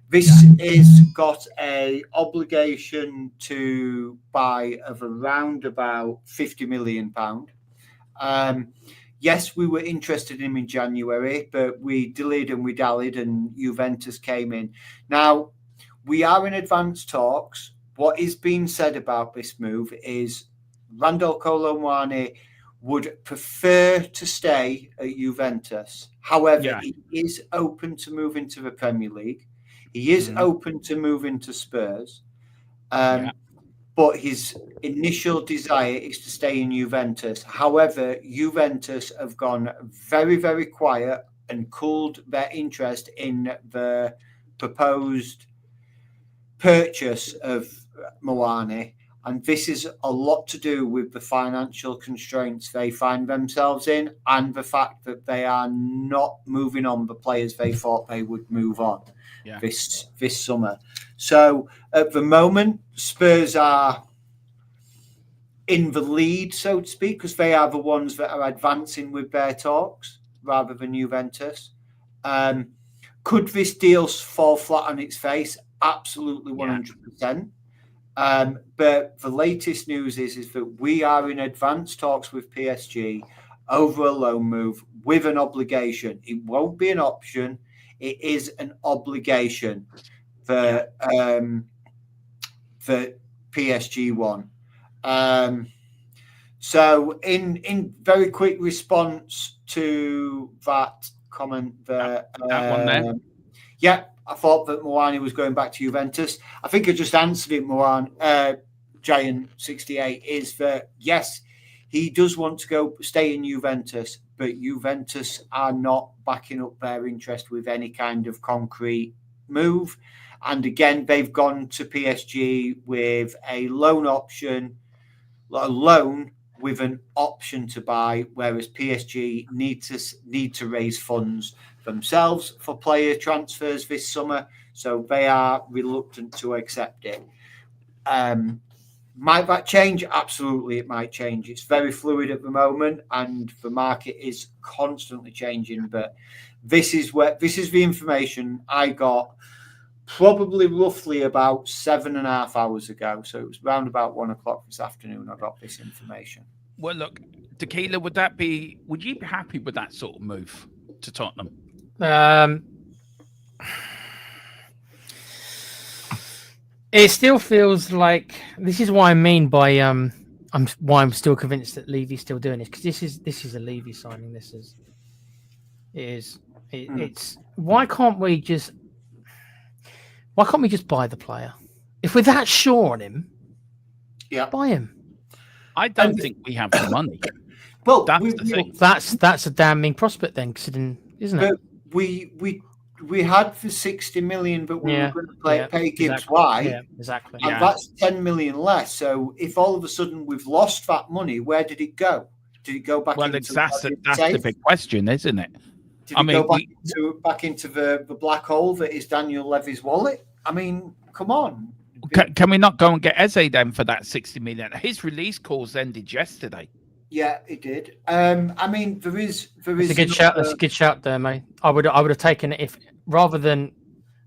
This is got a obligation to buy of around about £50 million. Yes, we were interested in him in January, but we delayed and we dallied, and Juventus came in. Now, we are in advanced talks. What is being said about this move is Randall Kolo Muani would prefer to stay at Juventus. However, he is open to move into the Premier League. He is open to move into Spurs. But his initial desire is to stay in Juventus. However, Juventus have gone very, very quiet and cooled their interest in the proposed purchase of Muani. And this is a lot to do with the financial constraints they find themselves in and the fact that they are not moving on the players they thought they would move on this summer. So at the moment, Spurs are in the lead, so to speak, because they are the ones that are advancing with their talks rather than Juventus. Could this deal fall flat on its face? Absolutely, 100%. But the latest news is that we are in advanced talks with PSG over a loan move with an obligation. It won't be an option. It is an obligation for PSG one. So in very quick response to that comment, that one there. I thought that Muani was going back to Juventus. I think I just answered it, Giant68, is that yes, he does want to stay in Juventus, but Juventus are not backing up their interest with any kind of concrete move. And again, they've gone to PSG with a loan option, a loan with an option to buy, whereas PSG need to raise funds themselves for player transfers this summer. So they are reluctant to accept it. Might that change? Absolutely, it might change. It's very fluid at the moment, and the market is constantly changing. But this is the information I got probably roughly about 7.5 hours ago. So it was around about 1 o'clock this afternoon I got this information. Well, look, Tequila, would you be happy with that sort of move to Tottenham? It still feels like this is what I mean by why I'm still convinced that Levy's still doing this, because this is a Levy signing. It's why can't we just buy the player if we're that sure on him? Yeah, buy him. I don't think we have the money. Well, that's the thing. That's a damning prospect then, considering, isn't it? We we had the 60 million, but we were going to pay Gibbs exactly. White. Yeah, exactly. And that's 10 million less. So if all of a sudden we've lost that money, where did it go? Did it go back into that's the big question, isn't it? Did it go back into the black hole that is Daniel Levy's wallet? I mean, come on. Can we not go and get Eze then for that 60 million? His release calls ended yesterday. Yeah, it did. I mean, there is. It's a good shout. That's a good shout there, mate. I would have taken it if rather than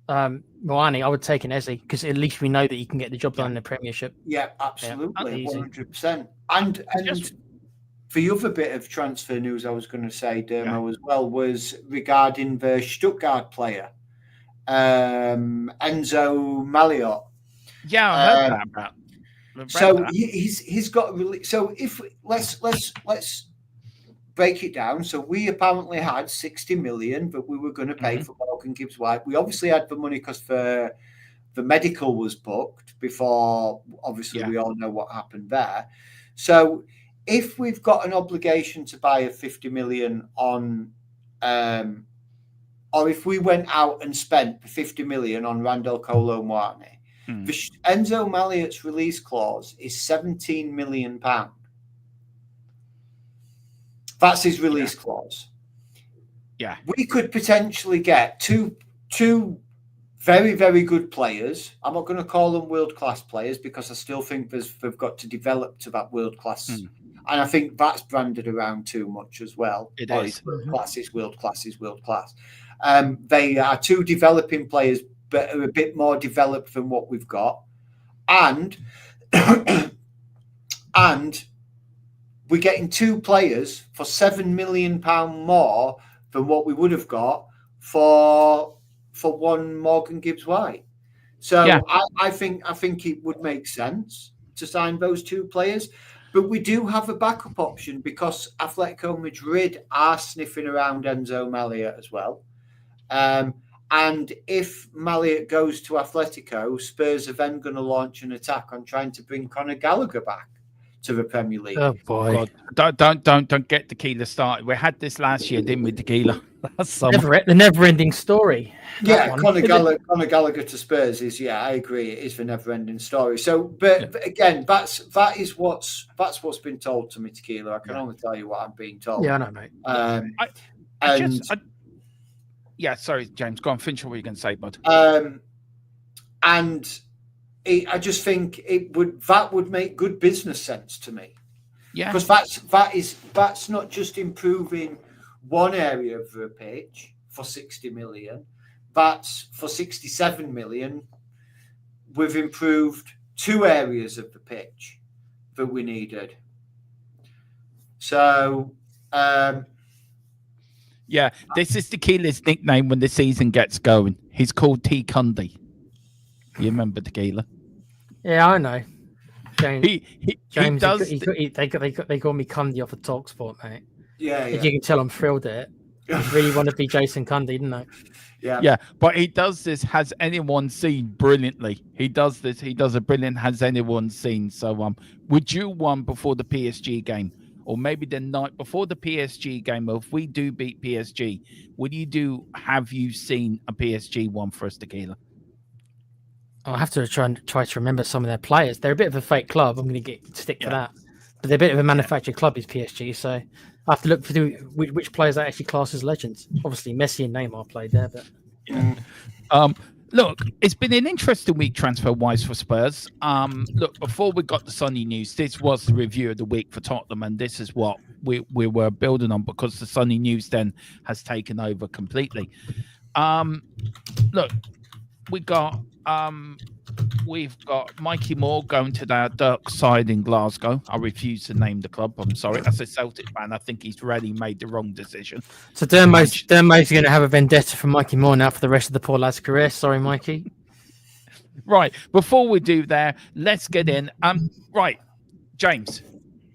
Moani, I would take an Eze because at least we know that he can get the job done in the Premiership. Yeah, absolutely, 100%. And the other bit of transfer news I was going to say, Dermo, as well, was regarding the Stuttgart player, Enzo Malliot. Yeah, I heard that about. So he's got really. So if let's break it down. So we apparently had 60 million that we were going to pay for Morgan Gibbs White. We obviously had the money because the medical was booked before. Obviously, we all know what happened there. So if we've got an obligation to buy a 50 million on, or if we went out and spent the 50 million on Randall Kolo Muani. The Enzo Malliot's release clause is £17 million. That's his release clause. Yeah. We could potentially get two very, very good players. I'm not going to call them world-class players because I still think they've got to develop to that world-class. And I think that's branded around too much as well. It is. World-class is world-class is world-class. They are two developing players, but are a bit more developed than what we've got. And we're getting two players for £7 million more than what we would have got for one Morgan Gibbs White. So I think it would make sense to sign those two players. But we do have a backup option because Atletico Madrid are sniffing around Enzo Malliot as well. And if Malliot goes to Atletico, Spurs are then going to launch an attack on trying to bring Conor Gallagher back to the Premier League. Oh boy! God. Don't get Tequila started. We had this last year, didn't we, Tequila? That's the never-ending story. Yeah, Conor Gallagher to Spurs is. Yeah, I agree. It is the never-ending story. So, but again, that's what's been told to me, Tequila. I can only tell you what I'm being told. Yeah, I know, mate. Yeah, sorry, James. Go on, finish what you're going to say, bud. I just think that would make good business sense to me. Yeah, because that's not just improving one area of the pitch for 60 million. That's for 67 million. We've improved two areas of the pitch that we needed. So. Yeah, this is Tequila's nickname when the season gets going. He's called T. Cundy. You remember Tequila? Yeah, I know. James, James they call me Cundy off of TalkSport, mate. Yeah. You can tell I'm thrilled at it. I really want to be Jason Cundy, didn't I? Yeah. But he does this. Has anyone seen brilliantly? He does this. He does a brilliant. Has anyone seen? So, would you one before the PSG game? Or maybe the night before the PSG game, or if we do beat PSG, have you seen a PSG one for us, Tequila? I'll have to try to remember some of their players. They're a bit of a fake club. I'm going to stick to that. But they're a bit of a manufactured club, is PSG. So I have to look through which players are actually classed as legends. Obviously, Messi and Neymar played there, but look, it's been an interesting week transfer-wise for Spurs. Look, before we got the Sonny news, this was the review of the week for Tottenham, and this is what we were building on because the Sonny news then has taken over completely. Look, we've got Mikey Moore going to the dark side in Glasgow. I refuse to name the club. I'm sorry. As a Celtic fan, I think he's really made the wrong decision. So Dermo's going to have a vendetta for Mikey Moore now for the rest of the poor lad's career. Sorry, Mikey. Right. Before we do there, let's get in. Right, James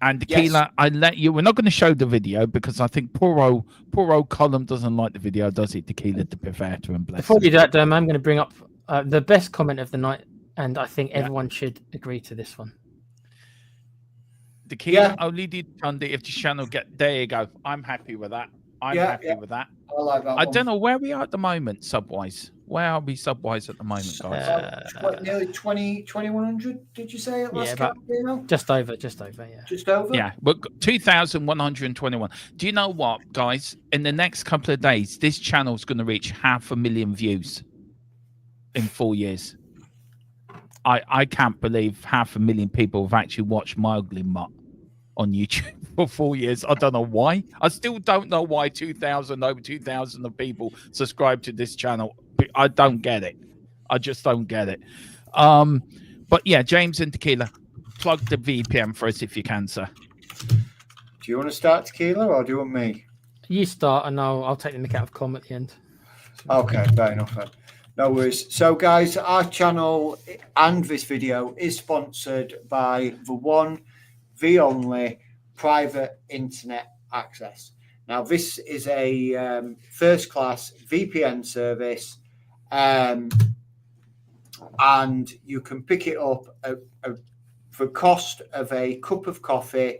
and Tequila, I let you. We're not going to show the video because I think poor old Colin doesn't like the video, does he, Tequila? To be fair to him, bless Before him. you do that, Dermo, I'm going to bring up the best comment of the night, and I think everyone should agree to this one. Tequila only did Sunday if the channel get. There you go. I'm happy with that. I'm Yeah, happy yeah. with that. I like that I one. don't know where we are at the moment, subwise. Where are we subwise at the moment, guys? Nearly 2100, did you say at last Yeah, about count, Dino? just over, yeah. Just over? Yeah, but 2,121. Do you know what, guys? In the next couple of days, this channel is going to reach 500,000 views in 4 years. I can't believe 500,000 people have actually watched my ugly mutt on YouTube for 4 years. I don't know why. I still don't know why over 2,000 of people subscribe to this channel. I don't get it. I just don't get it. But yeah, James and Tequila, plug the VPN for us if you can, sir. Do you want to start, Tequila, or do you want me? You start, and I'll take the mick out of Com at the end. Okay, fair enough then. No worries. So, guys, our channel and this video is sponsored by the one, the only private internet access. Now, this is a first-class VPN service, and you can pick it up for cost of a cup of coffee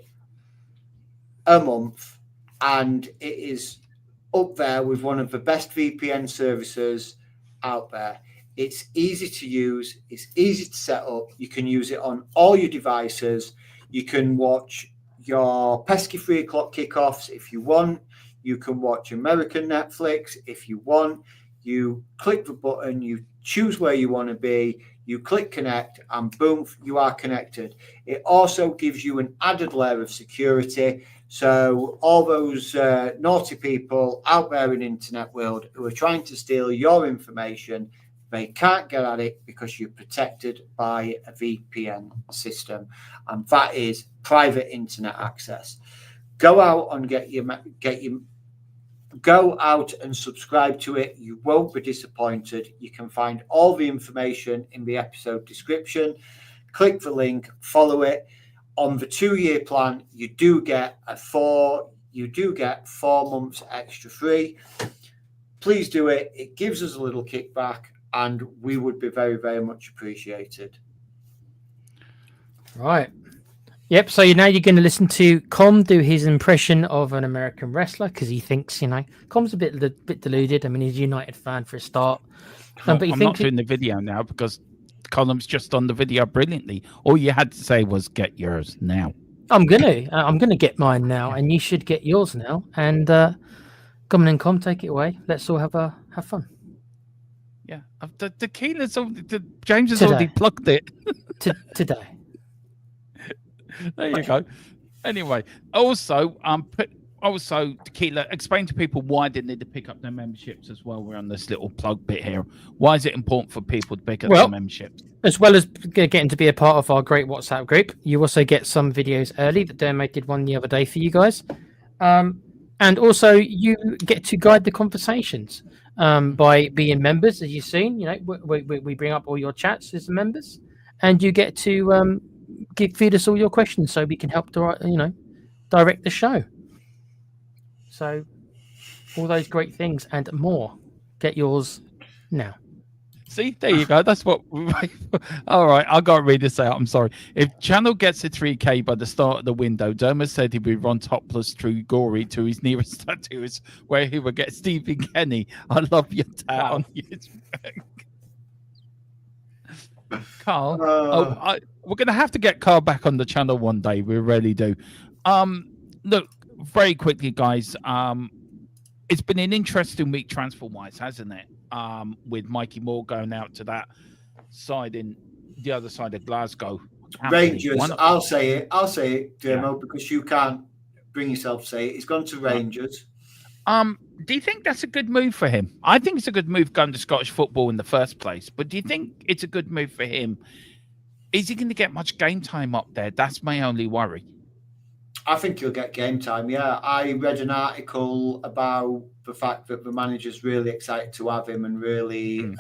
a month, and it is up there with one of the best VPN services out there. It's easy to use, it's easy to set up. You can use it on all your devices. You can watch your pesky 3 o'clock kickoffs if you want. You can watch American Netflix if you want. You click the button, you choose where you want to be, you click connect, and boom, you are connected. It also gives you an added layer of security. So all those naughty people out there in the internet world who are trying to steal your information, they can't get at it because you're protected by a VPN system, and that is private internet access. Go out and go out and subscribe to it. You won't be disappointed. You can find all the information in the episode description. Click the link, follow it. On the 2-year plan, you do get 4 months extra free. Please do it. It gives us a little kickback, and we would be very, very much appreciated. Right. Yep. So now you're going to listen to Com do his impression of an American wrestler because he thinks, Com's a bit deluded. I mean, he's a United fan for a start. But I'm not doing the video now because Column's just on the video brilliantly. All you had to say was get yours now. I'm gonna get mine now, and you should get yours now. And come on in, Com, take it away. Let's all have fun. Yeah, the tequila's James has already plugged it today. There you go. Anyway, also, Tequila, explain to people why they need to pick up their memberships as well. We're on this little plug bit here. Why is it important for people to pick up their memberships? As well as getting to be a part of our great WhatsApp group, you also get some videos early. That Dermot did one the other day for you guys. And also you get to guide the conversations by being members, as you've seen. We bring up all your chats as members, and you get to feed us all your questions so we can help direct the show. So all those great things and more. Get yours now. See, there you go. That's what. All right, I got to read this out. I'm sorry. If channel gets to 3K by the start of the window, Dermot said he would run topless through Gory to his nearest tattooist, where he would get Stephen Kenny. I love your tat on his back. Carl, we're gonna have to get Carl back on the channel one day. We really do. Look, very quickly, guys. It's been an interesting week transfer-wise, hasn't it? With Mikey Moore going out to that side in the other side of Glasgow. Rangers. I'll say it, Dermo, because you can't bring yourself to say it. He's gone to Rangers. Do you think that's a good move for him? I think it's a good move going to Scottish football in the first place. But do you think it's a good move for him? Is he going to get much game time up there? That's my only worry. I think he'll get game time, yeah. I read an article about the fact that the manager's really excited to have him and really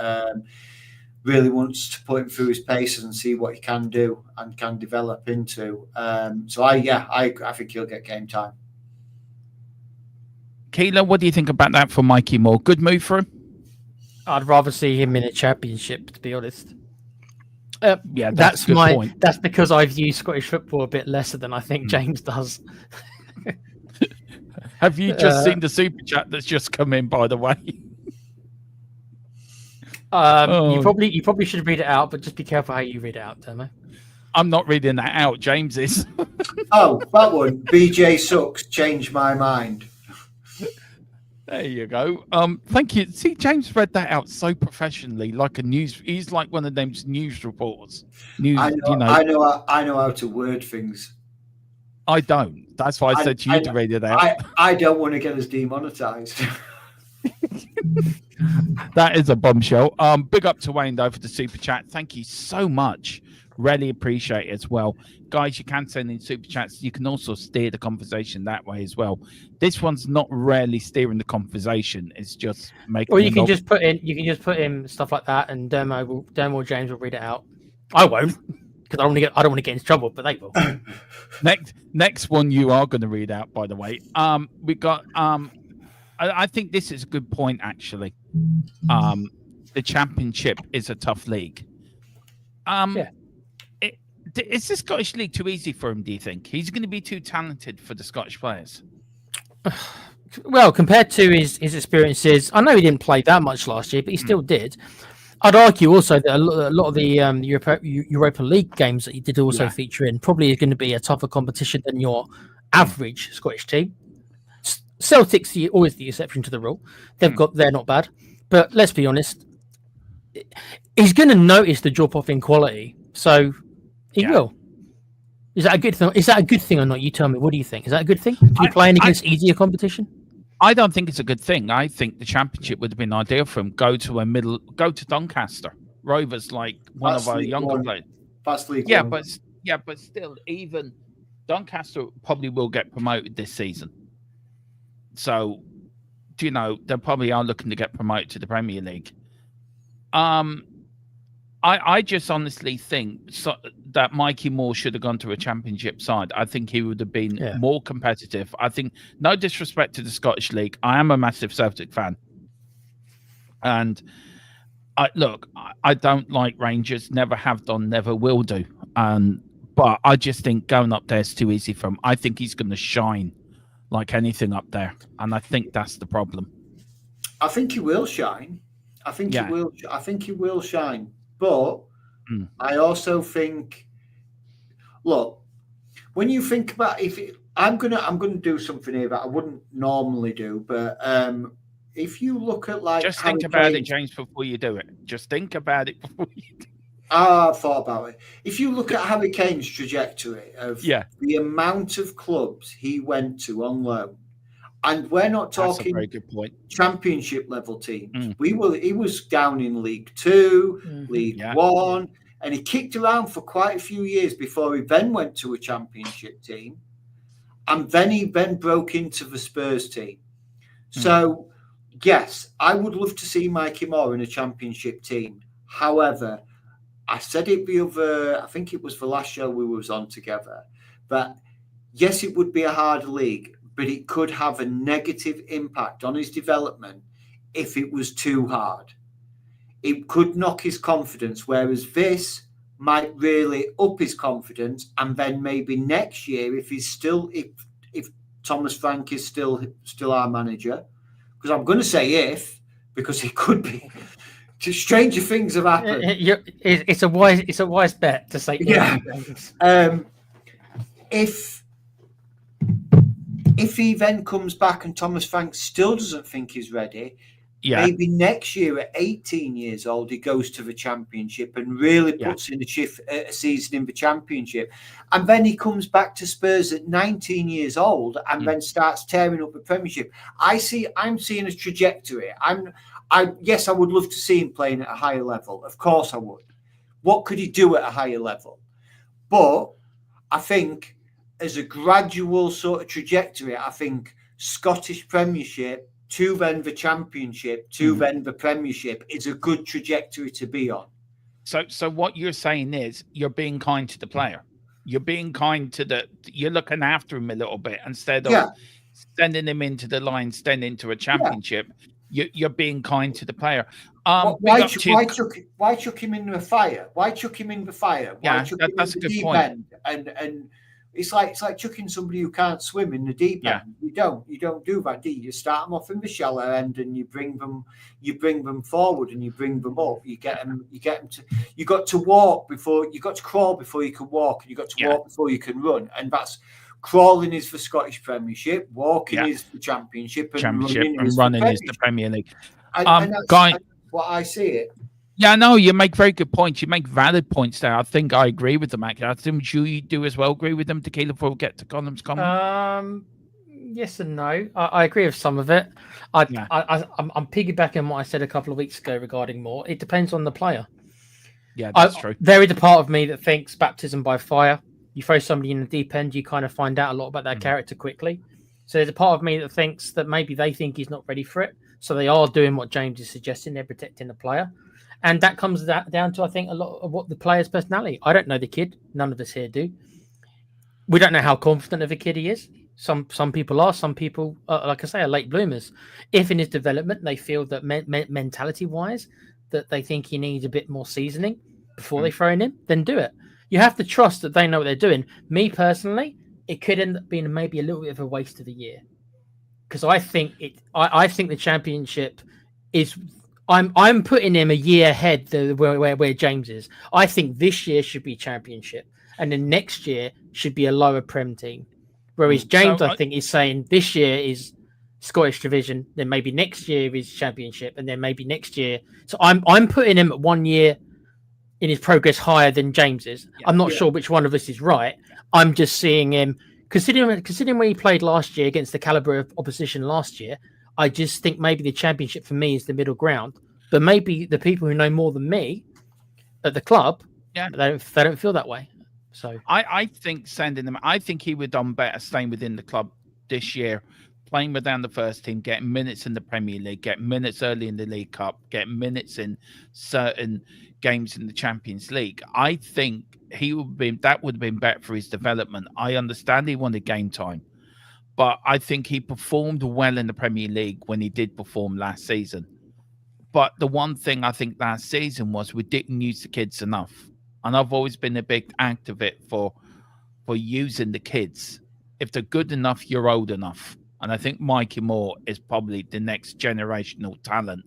wants to put him through his paces and see what he can do and can develop into. So I think he'll get game time. Keeler, what do you think about that for Mikey Moore? Good move for him? I'd rather see him in a championship, to be honest. Yeah, that's my point. That's because I view Scottish football a bit lesser than I think James does. Have you just seen the super chat that's just come in, by the way? You probably should read it out, but just be careful how you read it out, Demo. I'm not reading that out. James is. Oh, that one. BJ sucks. Changed my mind. There you go. Thank you. See, James read that out so professionally, like a news. He's like one of them news reporters. I know how to word things. I don't. That's why I said to you to read it out. I don't want to get us demonetized. That is a bombshell. Big up to Wayne though for the super chat. Thank you so much. Really appreciate it as well. Guys, you can send in super chats. You can also steer the conversation that way as well. This one's not really steering the conversation. It's just making. Or you can just put in stuff like that, and Demo or James will read it out. I won't, because I don't want to get into trouble, but they will. Next one you are going to read out, by the way. We got I think this is a good point actually. The championship is a tough league. Is the Scottish League too easy for him, do you think? He's going to be too talented for the Scottish players? Well, compared to his experiences, I know he didn't play that much last year, but he still did. I'd argue also that a lot of the Europa League games that he did also feature in probably is going to be a tougher competition than your average Scottish team. Celtic's always the exception to the rule. They're not bad. But let's be honest, he's going to notice the drop-off in quality. So... He will. Is that a good thing? Is that a good thing or not? You tell me. What do you think? Is that a good thing? To be playing against easier competition? I don't think it's a good thing. I think the championship would have been ideal for him. Go to Doncaster. Rovers, like one of our younger players. Fast League. But still, even Doncaster probably will get promoted this season. So, they probably are looking to get promoted to the Premier League. I just honestly think that Mikey Moore should have gone to a championship side. I think he would have been more competitive. I think, no disrespect to the Scottish League, I am a massive Celtic fan. And I don't like Rangers, never have done, never will do. But I just think going up there is too easy for him. I think he's going to shine like anything up there. And I think that's the problem. I think he will shine. I think he will shine. But I also think, look, when you think about I'm gonna do something here that I wouldn't normally do, but if you look at just think about it, James, before you do it. Just think about it before you do it. I thought about it. If you look at Harry Kane's trajectory of the amount of clubs he went to on loan. And we're not talking very good point. Championship level teams. He was down in League Two, League One, and he kicked around for quite a few years before he then went to a championship team. And then he broke into the Spurs team. So, yes, I would love to see Mikey Moore in a championship team. However, I said it I think it was the last show we was on together, but yes, it would be a hard league, but it could have a negative impact on his development if it was too hard. It could knock his confidence, whereas this might really up his confidence, and then maybe next year, if Thomas Frank is still our manager, because I'm going to say because it could be. Stranger things have happened. It's a wise bet to say If he then comes back and Thomas Frank still doesn't think he's ready, maybe next year at 18 years old, he goes to the championship and really puts in a season in the championship. And then he comes back to Spurs at 19 years old and then starts tearing up the Premiership. I'm seeing a trajectory. Yes, I would love to see him playing at a higher level. Of course I would. What could he do at a higher level? But I think as a gradual sort of trajectory, I think Scottish Premiership to then the Championship to then the Premiership is a good trajectory to be on. So what you're saying is you're being kind to the player. You're being kind to you're looking after him a little bit instead of sending him into the line, sending into a championship. You're being kind to the player. Why chuck him in the fire? Why chuck him in the fire? Why chuck him in the deep end? And It's like chucking somebody who can't swim in the deep Yeah. end. You don't do that, do you? You start them off in the shallow end and you bring them forward and you bring them up. You get them to. You got to crawl before you can walk, and you got to walk before you can run. And that's crawling is for Scottish Premiership, walking is for Championship, and running is the Premier League. And that's what I see it. Yeah, no, you make very good points. You make valid points there. I think I agree with them, actually. I think you do as well agree with them, Tequila, before we get to Column's comment. Yes and no. I agree with some of it. I'm piggybacking on what I said a couple of weeks ago regarding more. It depends on the player. Yeah, that's true. There is a part of me that thinks baptism by fire. You throw somebody in the deep end, you kind of find out a lot about that character quickly. So there's a part of me that thinks that maybe they think he's not ready for it. So they are doing what James is suggesting. They're protecting the player. And that comes down to, I think, a lot of what the player's personality. I don't know the kid. None of us here do. We don't know how confident of a kid he is. Some people are. Some people, like I say, are late bloomers. If in his development they feel that mentality-wise that they think he needs a bit more seasoning before they throw in him, then do it. You have to trust that they know what they're doing. Me personally, it could end up being maybe a little bit of a waste of the year, because I think I think the Championship is. I'm putting him a year ahead where James is. I think this year should be Championship, and then next year should be a lower Prem team. Whereas James, I think, is saying this year is Scottish Division, then maybe next year is Championship, and then maybe next year. So I'm putting him at 1 year in his progress higher than James is. I'm not sure which one of us is right. I'm just seeing him considering when he played last year against the caliber of opposition last year. I just think maybe the Championship for me is the middle ground, but maybe the people who know more than me at the club, they don't feel that way. So I think sending them. I think he would have done better staying within the club this year, playing within the first team, getting minutes in the Premier League, getting minutes early in the League Cup, getting minutes in certain games in the Champions League. I think that would have been better for his development. I understand he wanted game time, but I think he performed well in the Premier League when he did perform last season. But the one thing I think last season was we didn't use the kids enough. And I've always been a big advocate for using the kids. If they're good enough, you're old enough. And I think Mikey Moore is probably the next generational talent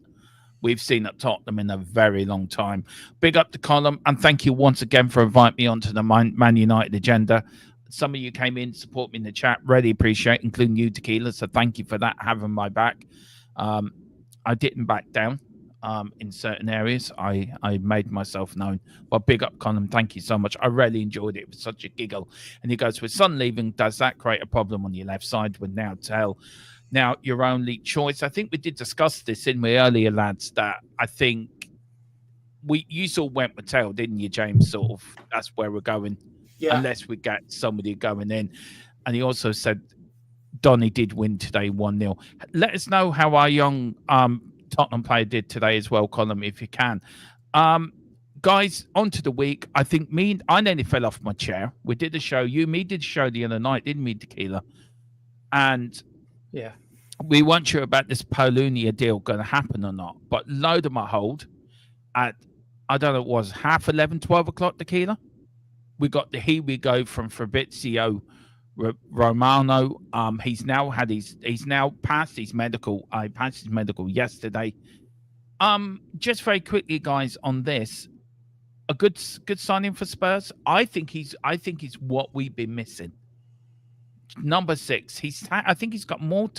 we've seen at Tottenham in a very long time. Big up to Colin, and thank you once again for inviting me onto the Man United agenda. Some of you came in, support me in the chat. Really appreciate it, including you, Tequila. So thank you for that, having my back. I didn't back down in certain areas. I made myself known. But big up, Colin. Thank you so much. I really enjoyed it. It was such a giggle. And he goes, with Son leaving, does that create a problem on your left side? With now tell. Now, your only choice. I think we did discuss this in my earlier, lads, that I think you sort of went with tail, didn't you, James? Sort of, that's where we're going. Yeah. Unless we get somebody going in. And he also said Donny did win today 1-0. Let us know how our young Tottenham player did today as well, Colin, if you can. Guys, on to the week. I think I nearly fell off my chair. We did a show. Me did a show the other night, didn't we, Tequila? And yeah, we weren't sure about this Polonia deal going to happen or not. But load of my hold at, I don't know, it was 11:30, 12 o'clock, Tequila. We got the Here We Go from Fabrizio Romano. He's now passed his medical. I passed his medical yesterday. Just very quickly, guys, on this, a good signing for Spurs. I think he's what we've been missing. Number 6. I think he's got more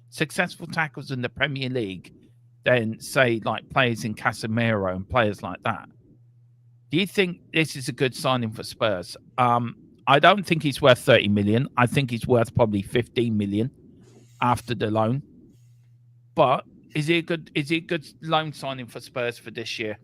successful tackles in the Premier League than, say, like players in Casemiro and players like that. Do you think this is a good signing for Spurs? I don't think he's worth 30 million. I think he's worth probably 15 million after the loan. But is he a good loan signing for Spurs for this year?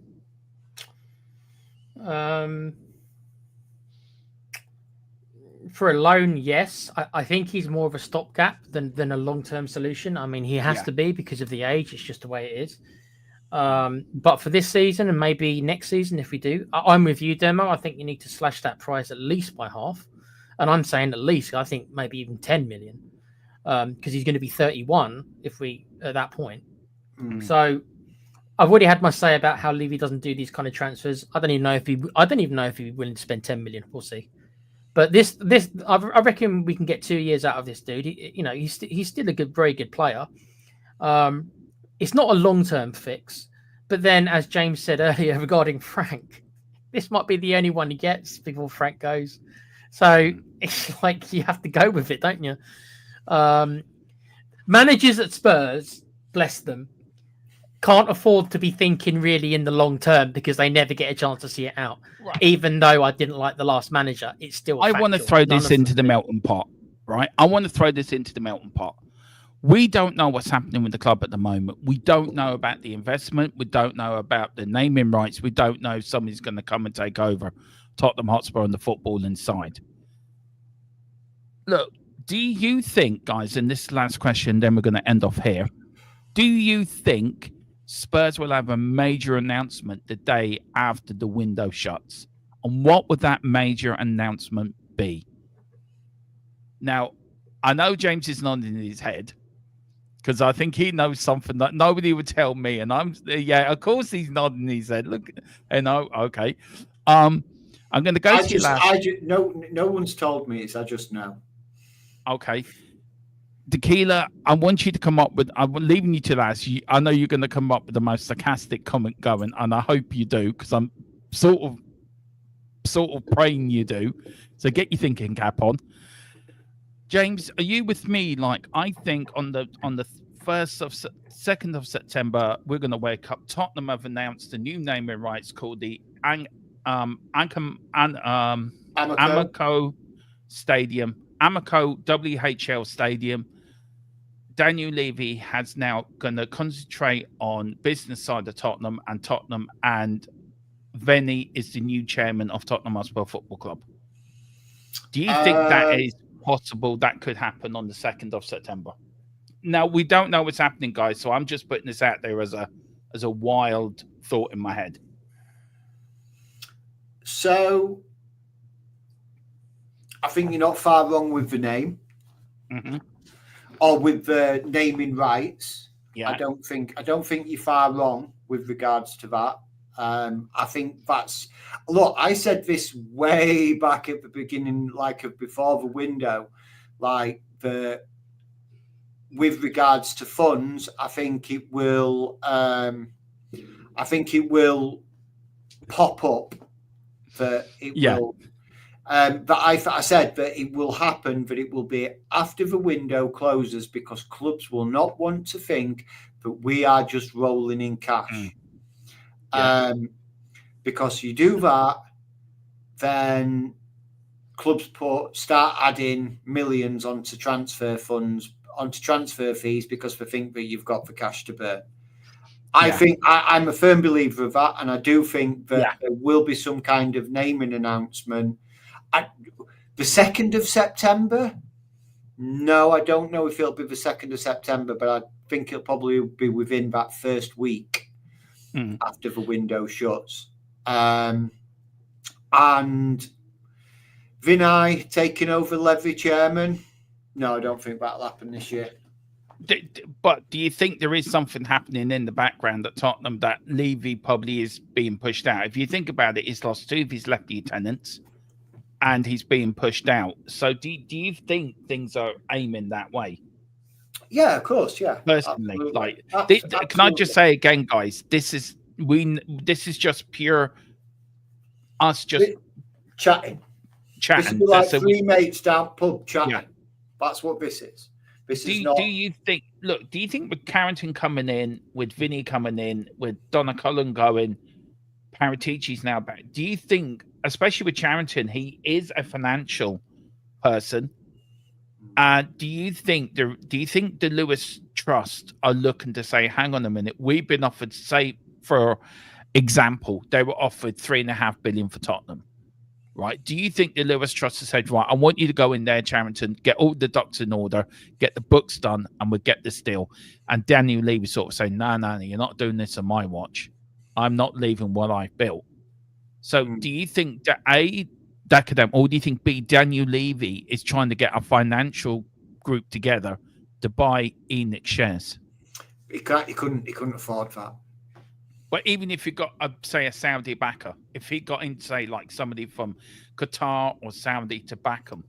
For a loan, yes. I think he's more of a stopgap than a long-term solution. I mean, he has to be because of the age. It's just the way it is. But for this season and maybe next season, if we do, I'm with you, Demo. I think you need to slash that price at least by half. And I'm saying at least, I think maybe even 10 million, because he's going to be 31 if we at that point. So I've already had my say about how Levy doesn't do these kind of transfers. I don't even know if he'd be willing to spend 10 million. We'll see. But I reckon we can get 2 years out of this dude. He's still a very good player. It's not a long-term fix, but then, as James said earlier regarding Frank, this might be the only one he gets before Frank goes. So it's like you have to go with it, don't you? Managers at Spurs, bless them, can't afford to be thinking really in the long term because they never get a chance to see it out. Right. Even though I didn't like the last manager, it's still. I want to throw this into the melting pot, right? I want to throw this into the melting pot. We don't know what's happening with the club at the moment. We don't know about the investment. We don't know about the naming rights. We don't know if somebody's going to come and take over Tottenham Hotspur on the footballing side. Look, do you think, guys, and this last question, then we're going to end off here. Do you think Spurs will have a major announcement the day after the window shuts? And what would that major announcement be? Now, I know James is nodding his head because I think he knows something that nobody would tell me. And of course he's nodding his head. Look, okay. I'm going to go to last. No one's told me I just know. Okay. Tequila, I want you to come up with, I'm leaving you to last. I know you're going to come up with the most sarcastic comment going, and I hope you do, because I'm sort of praying you do. So get your thinking cap on. James, are you with me? Like, I think on the 2nd of September, we're going to wake up. Tottenham have announced a new naming rights called the Amoco Stadium, Amoco WHL Stadium. Daniel Levy has now going to concentrate on business side of Tottenham, and Vinny is the new chairman of Tottenham Hotspur Football Club. Do you think that is possible? That could happen on the 2nd of September. Now, we don't know what's happening, guys, so I'm just putting this out there as a wild thought in my head. So I think you're not far wrong with the name. Mm-hmm. Or with the naming rights. Yeah. I don't think you're far wrong with regards to that. I think that's look. I said this way back at the beginning, before the window, with regards to funds. I think it will. Pop up. That it will. But I said that it will happen, but it will be after the window closes because clubs will not want to think that we are just rolling in cash. Because you do that, then clubs start adding millions onto transfer fees because they think that you've got the cash to burn. I think I'm a firm believer of that, and I do think that there will be some kind of naming announcement. The 2nd of September? No, I don't know if it'll be the 2nd of September, but I think it'll probably be within that first week after the window shuts. And Vinay taking over Levy chairman? No, I don't think that'll happen this year. But do you think there is something happening in the background at Tottenham that Levy probably is being pushed out? If you think about it, he's lost 2 of his left lieutenants. And he's being pushed out. So do you think things are aiming that way? Yeah, of course. Yeah. Personally, absolutely. Can I just say again, guys, this is just pure us just chatting. This is like three mates down pub chatting. Yeah. That's what this is. Do you think with Carrington coming in, with Vinny coming in, with Donna Cullen going, Paratici's now back, do you think, especially with Carrington, he is a financial person? Do you think the Lewis Trust are looking to say, hang on a minute, we've been offered, say, for example, they were offered $3.5 billion for Tottenham, right? Do you think the Lewis Trust has said, right, I want you to go in there, Carrington, get all the ducks in order, get the books done, and we'll get this deal? And Daniel Levy sort of saying, no, you're not doing this on my watch. I'm not leaving what I've built. So do you think that that could happen, or do you think B, Daniel Levy is trying to get a financial group together to buy EEKS shares? He couldn't afford that. But even if you got, say, a Saudi backer, if he got in, say, like somebody from Qatar or Saudi to back him,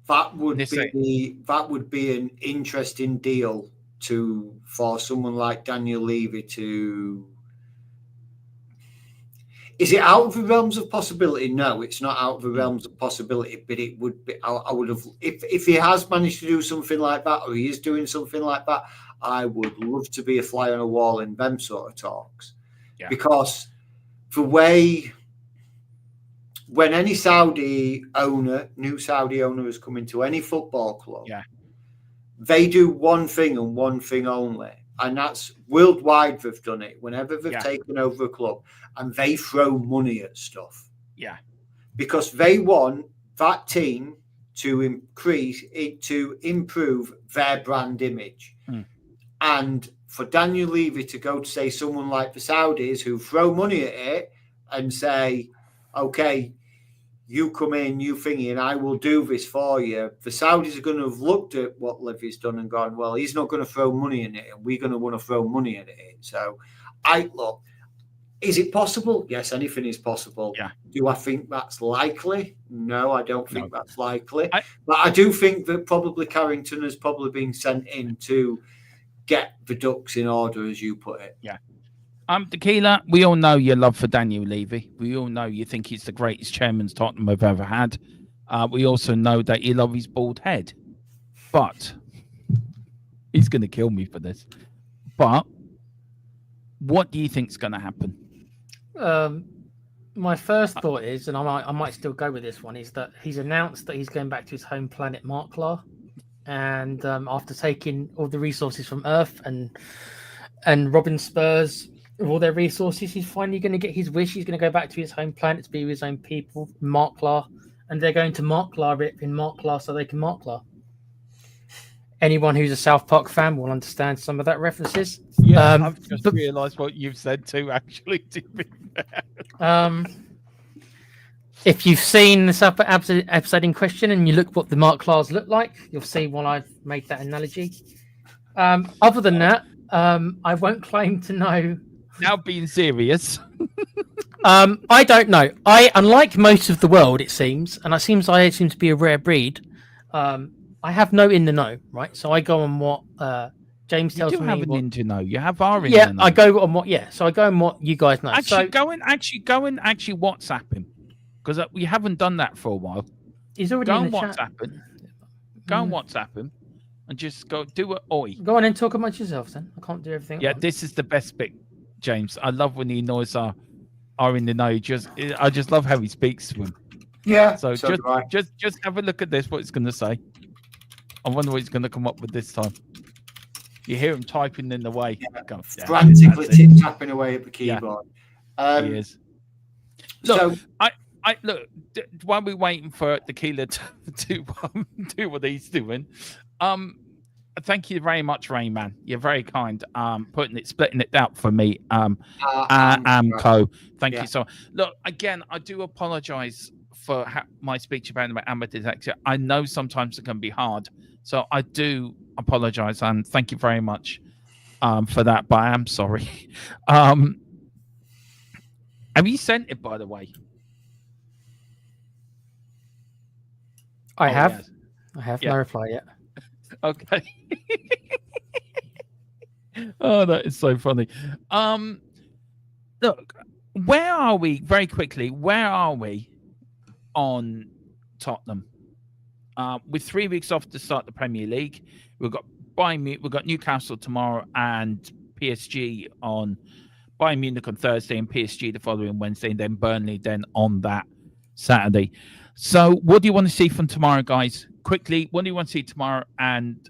that would be an interesting deal for someone like Daniel Levy to. Is it out of the realms of possibility? No, it's not out of the realms of possibility, but it would be. I would have, if he has managed to do something like that, or he is doing something like that, I would love to be a fly on a wall in them sort of talks. Yeah. Because the way, when any new Saudi owner has come into any football club, they do one thing and one thing only. And that's worldwide. They've done it whenever they've taken over a club, and they throw money at stuff. Yeah, because they want that team to improve their brand image. And for Daniel Levy to go to say someone like the Saudis who throw money at it and say, "Okay, you come in, you thingy, and I will do this for you." The Saudis are going to have looked at what Levy's done and gone, well, he's not going to throw money in it, and we're going to want to throw money at it. So, is it possible? Yes, anything is possible. Yeah. Do I think that's likely? No, I don't think that's likely. But I do think that probably Carrington has probably been sent in to get the ducks in order, as you put it. Yeah. Tequila, we all know your love for Daniel Levy. We all know you think he's the greatest chairman Tottenham have ever had. We also know that you love his bald head. But he's going to kill me for this. But what do you think is going to happen? My first thought is, and I might still go with this one, is that he's announced that he's going back to his home planet, Marklar. And after taking all the resources from Earth and robbing Spurs of all their resources, he's finally going to get his wish. He's going to go back to his home planet to be with his own people, Marklar, and they're going to Marklar it in Marklar so they can Marklar. Anyone who's a South Park fan will understand some of that references. Yeah, I've just realised what you've said too, actually. To be fair. If you've seen this episode in question and you look what the Marklars look like, you'll see why I've made that analogy. Other than that, I won't claim to know. Now being serious. I don't know. Unlike most of the world, it seems, and I seem to be a rare breed, I have no in the know, right? So I go on what James tells me. You do have an in to know. You have our in the know. Yeah, I go on what. Yeah, so I go on what you guys know. Go and WhatsApp him, because we haven't done that for a while. He's already in the chat. Go and WhatsApp him, and just do it. Oi. Go on and talk amongst yourselves. Then I can't do everything. Yeah, this is the best bit, James. I love when he knows are in the know. I just love how he speaks to him. Yeah. So just have a look at this. What it's going to say. I wonder what he's going to come up with this time. You hear him typing in the way. Yeah. Frantically tapping away at the keyboard. Yeah. He is. Look, I look. While we're waiting for Tequila to do what he's doing, thank you very much, Rayman. You're very kind. Splitting it out for me. Amco. Thank you so much. Look, again, I do apologize for my speech about ambidextrous. I know sometimes it can be hard, so I do apologize, and thank you very much for that. But I am sorry. Have you sent it, by the way? I have. Yes. I have no reply yet. Okay. Oh, that is so funny. Look, where are we? Very quickly, where are we on Tottenham? With 3 weeks off to start the Premier League, we've got we've got Newcastle tomorrow and PSG on Bayern Munich on Thursday and PSG the following Wednesday, and then Burnley then on that Saturday. So what do you want to see from tomorrow, guys? Quickly, what do you want to see tomorrow, and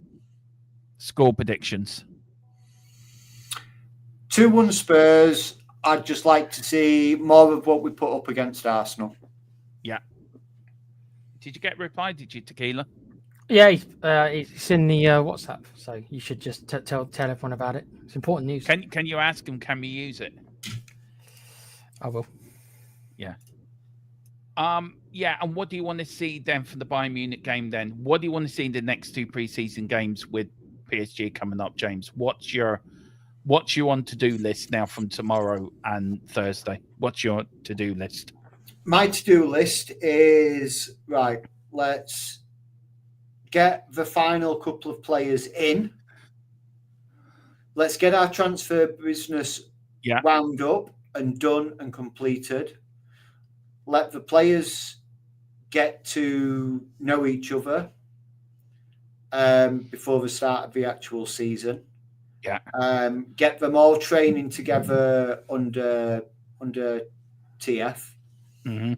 score predictions? 2-1 Spurs. I'd just like to see more of what we put up against Arsenal. Yeah. Did you get a reply? Did you, Tequila? Yeah, it's in the WhatsApp, so you should just tell everyone about it. It's important news. Can you ask him? Can we use it? I will. Yeah. Yeah, and what do you want to see then from the Bayern Munich game then? What do you want to see in the next two preseason games with PSG coming up, James? What's your what's your on to-do list now from tomorrow and Thursday? What's your to-do list? My to-do list is, right, let's get the final couple of players in. Let's get our transfer business wound up and done and completed. Let the players get to know each other before the start of the actual season. Yeah. Get them all training together under TF. Mm-hmm.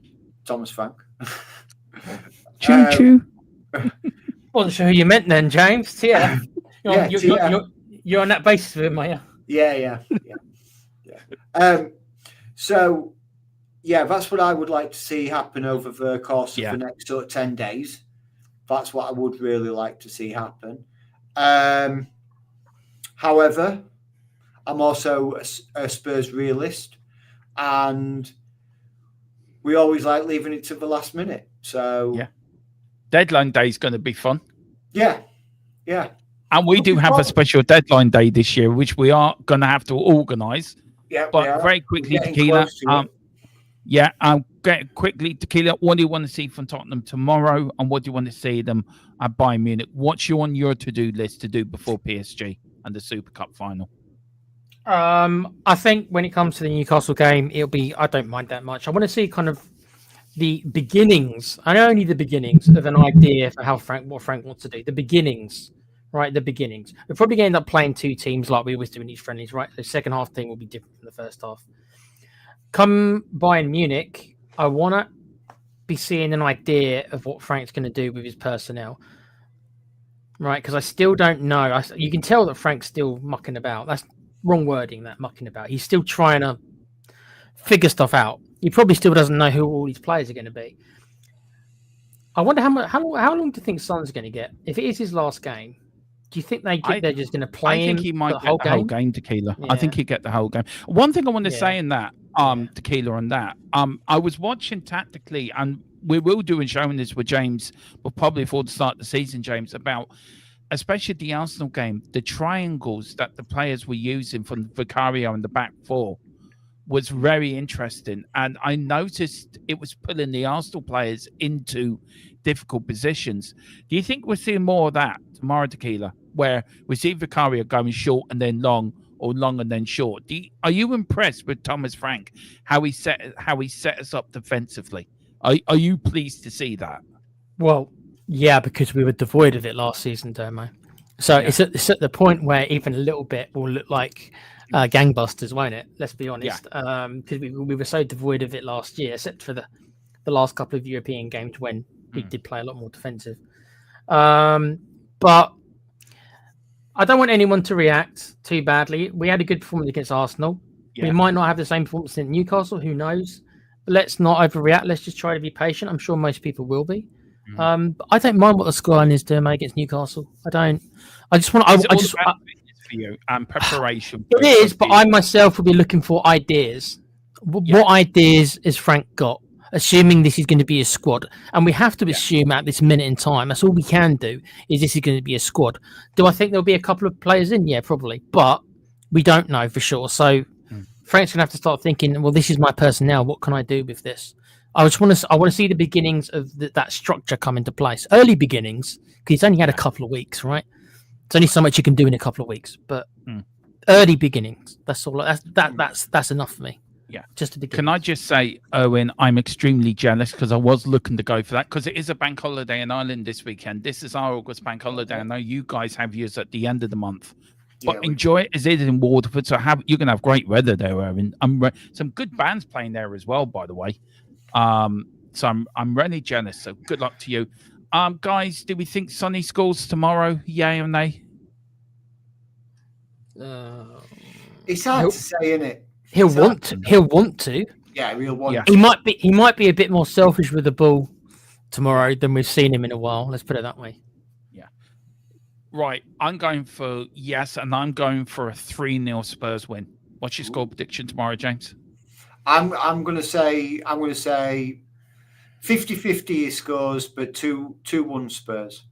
Thomas Frank. Choo-choo. Wasn't sure who you meant then, James. TF. You're on that basis with him, are you? Yeah. So, yeah, that's what I would like to see happen over the course of the next sort of 10 days. That's what I would really like to see happen. However, I'm also a Spurs realist, and we always like leaving it to the last minute. So, deadline day is going to be fun. Yeah. And we do have a special deadline day this year, which we are going to have to organise. Yeah, but very quickly, Tequila. Get quickly, Tequila. What do you want to see from Tottenham tomorrow, and what do you want to see them at Bayern Munich? What's on your to-do list to do before PSG and the Super Cup final? I think when it comes to the Newcastle game, it'll be. I don't mind that much. I want to see kind of the beginnings, and only the beginnings of an idea for what Frank wants to do. The beginnings. Right, the beginnings. We're probably going to end up playing two teams like we always do in these friendlies, right? The second half team will be different from the first half. Come Bayern Munich, I want to be seeing an idea of what Frank's going to do with his personnel, right? Because I still don't know. You can tell that Frank's still mucking about. That's wrong wording, that mucking about. He's still trying to figure stuff out. He probably still doesn't know who all these players are going to be. I wonder how long do you think Son's going to get? If it is his last game, do you think they're just going to play him? I think he might get the whole game, Tequila. Yeah. I think he'd get the whole game. One thing I want to say in that, Tequila, on that, I was watching tactically, and we will do and showing this with James, but probably before the start of the season, James, about especially the Arsenal game, the triangles that the players were using from Vicario and the back four was very interesting. And I noticed it was pulling the Arsenal players into difficult positions. Do you think we're seeing more of that tomorrow, Tequila, where we see Vicario going short and then long, or long and then short? Are you impressed with Thomas Frank, how he set us up defensively? Are you pleased to see that? Well, yeah, because we were devoid of it last season, Domo. So it's at the point where even a little bit will look like gangbusters, won't it? Let's be honest. Because we were so devoid of it last year, except for the last couple of European games when we did play a lot more defensive. But I don't want anyone to react too badly. We had a good performance against Arsenal. We might not have the same performance in Newcastle. Who knows? But let's not overreact. Let's just try to be patient. I'm sure most people will be. But I don't mind what the scoreline is doing against Newcastle. I don't. I just want. For you and preparation. It is, but I myself will be looking for ideas. What ideas has Frank got? Assuming this is going to be a squad, and we have to assume at this minute in time, that's all we can do, is this is going to be a squad. Do I think there'll be a couple of players in? Yeah, probably, but we don't know for sure. So Frank's going to have to start thinking, well, this is my personnel. What can I do with this? I want to see the beginnings of that structure come into place. Early beginnings, because he's only had a couple of weeks, right? It's only so much you can do in a couple of weeks, but early beginnings. That's all. That's enough for me. Yeah, just to begin. Can I just say, Owen, I'm extremely jealous because I was looking to go for that because it is a bank holiday in Ireland this weekend. This is our August bank holiday. I know you guys have yours at the end of the month, but enjoy it as it is in Waterford. So you're going to have great weather there, Owen. Some good bands playing there as well, by the way. So I'm really jealous. So good luck to you, guys. Do we think Sonny scores tomorrow? Yay or nay? It's hard to say, isn't it? He'll want to. He'll want to. Yeah, he'll want to. He might be a bit more selfish with the ball tomorrow than we've seen him in a while. Let's put it that way. Yeah. Right. I'm going for yes, and I'm going for a 3-0 Spurs win. What's your score prediction tomorrow, James? I'm going to say 50-50 he scores, but 2-1 Spurs.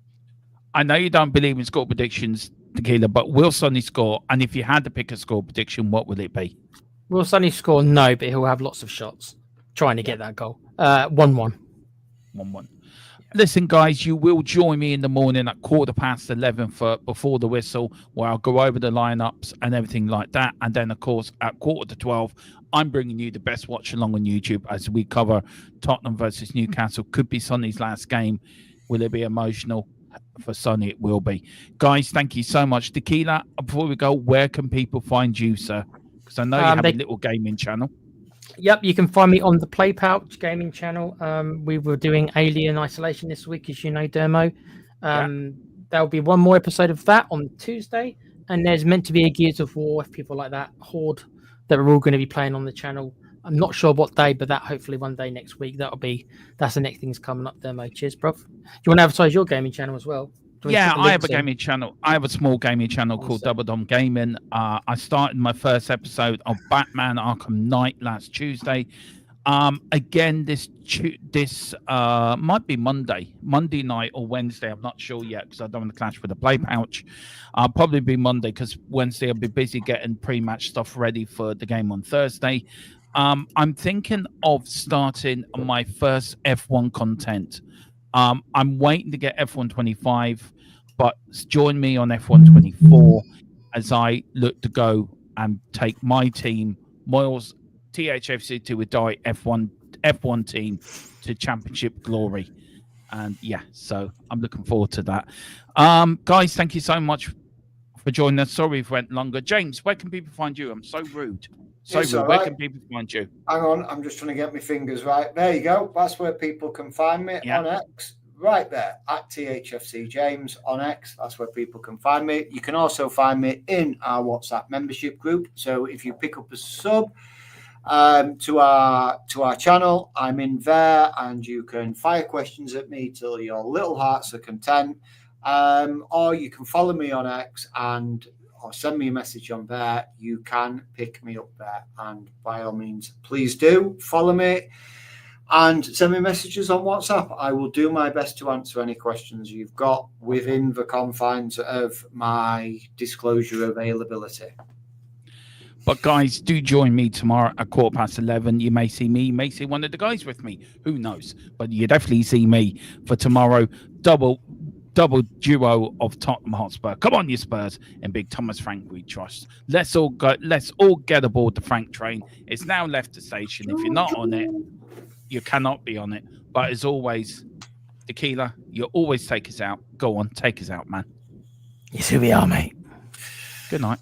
I know you don't believe in score predictions. Tequila, but will Sonny score? And if you had to pick a score prediction, what would it be? Will Sonny score? No, but he'll have lots of shots trying to get that goal. 1-1. 1-1. Listen, guys, you will join me in the morning at 11:15 for before the whistle, where I'll go over the lineups and everything like that. And then, of course, at 11:45, I'm bringing you the best watch along on YouTube as we cover Tottenham versus Newcastle. Could be Sonny's last game. Will it be emotional? For Sonny, it will be. Guys, thank you so much. Tequila, before we go, where can people find you, sir? Because I know you have a little gaming channel. Yep, you can find me on the Play Pouch gaming channel. We were doing Alien Isolation this week, as you know, Dermo. There'll be one more episode of that on Tuesday, and there's meant to be a Gears of War, if people like that, Horde, that we're all going to be playing on the channel. I'm not sure what day, but that hopefully one day next week. That's the next thing's coming up, Dermo. Cheers, bruv. Do you want to advertise your gaming channel as well? Yeah, I have a gaming channel. I have a small gaming channel called Double Dom Gaming. I started my first episode of Batman Arkham Knight last Tuesday. Again, this might be Monday night or Wednesday. I'm not sure yet because I don't want to clash with the Play Pouch. I'll probably be Monday because Wednesday I'll be busy getting pre-match stuff ready for the game on Thursday. I'm thinking of starting my first F1 content. I'm waiting to get F1 25, but join me on F1 24 as I look to go and take my team, Moyles THFC to a die F1 team to championship glory. And yeah, so I'm looking forward to that. Guys, thank you so much for joining us. Sorry if it went longer. James, where can people find you? I'm so rude. Where can people find you? Hang on, I'm just trying to get my fingers right. There you go. That's where people can find me on X. Right there, at THFC James on X. That's where people can find me. You can also find me in our WhatsApp membership group. So if you pick up a sub to our channel, I'm in there, and you can fire questions at me till your little hearts are content. Or you can follow me on X or send me a message on there. You can pick me up there, and by all means, please do follow me and send me messages on WhatsApp. I will do my best to answer any questions you've got within the confines of my disclosure availability. But guys, do join me tomorrow at 11:15. You may see me, you may see one of the guys with me. Who knows? But you definitely see me for tomorrow. Double duo of Tottenham Hotspur. Come on, you Spurs, and Big Thomas Frank we trust. Let's all go. Let's all get aboard the Frank train. It's now left the station. If you're not on it, you cannot be on it. But as always, Tequila, you always take us out. Go on, take us out, man. Yes, who we are, mate. Good night.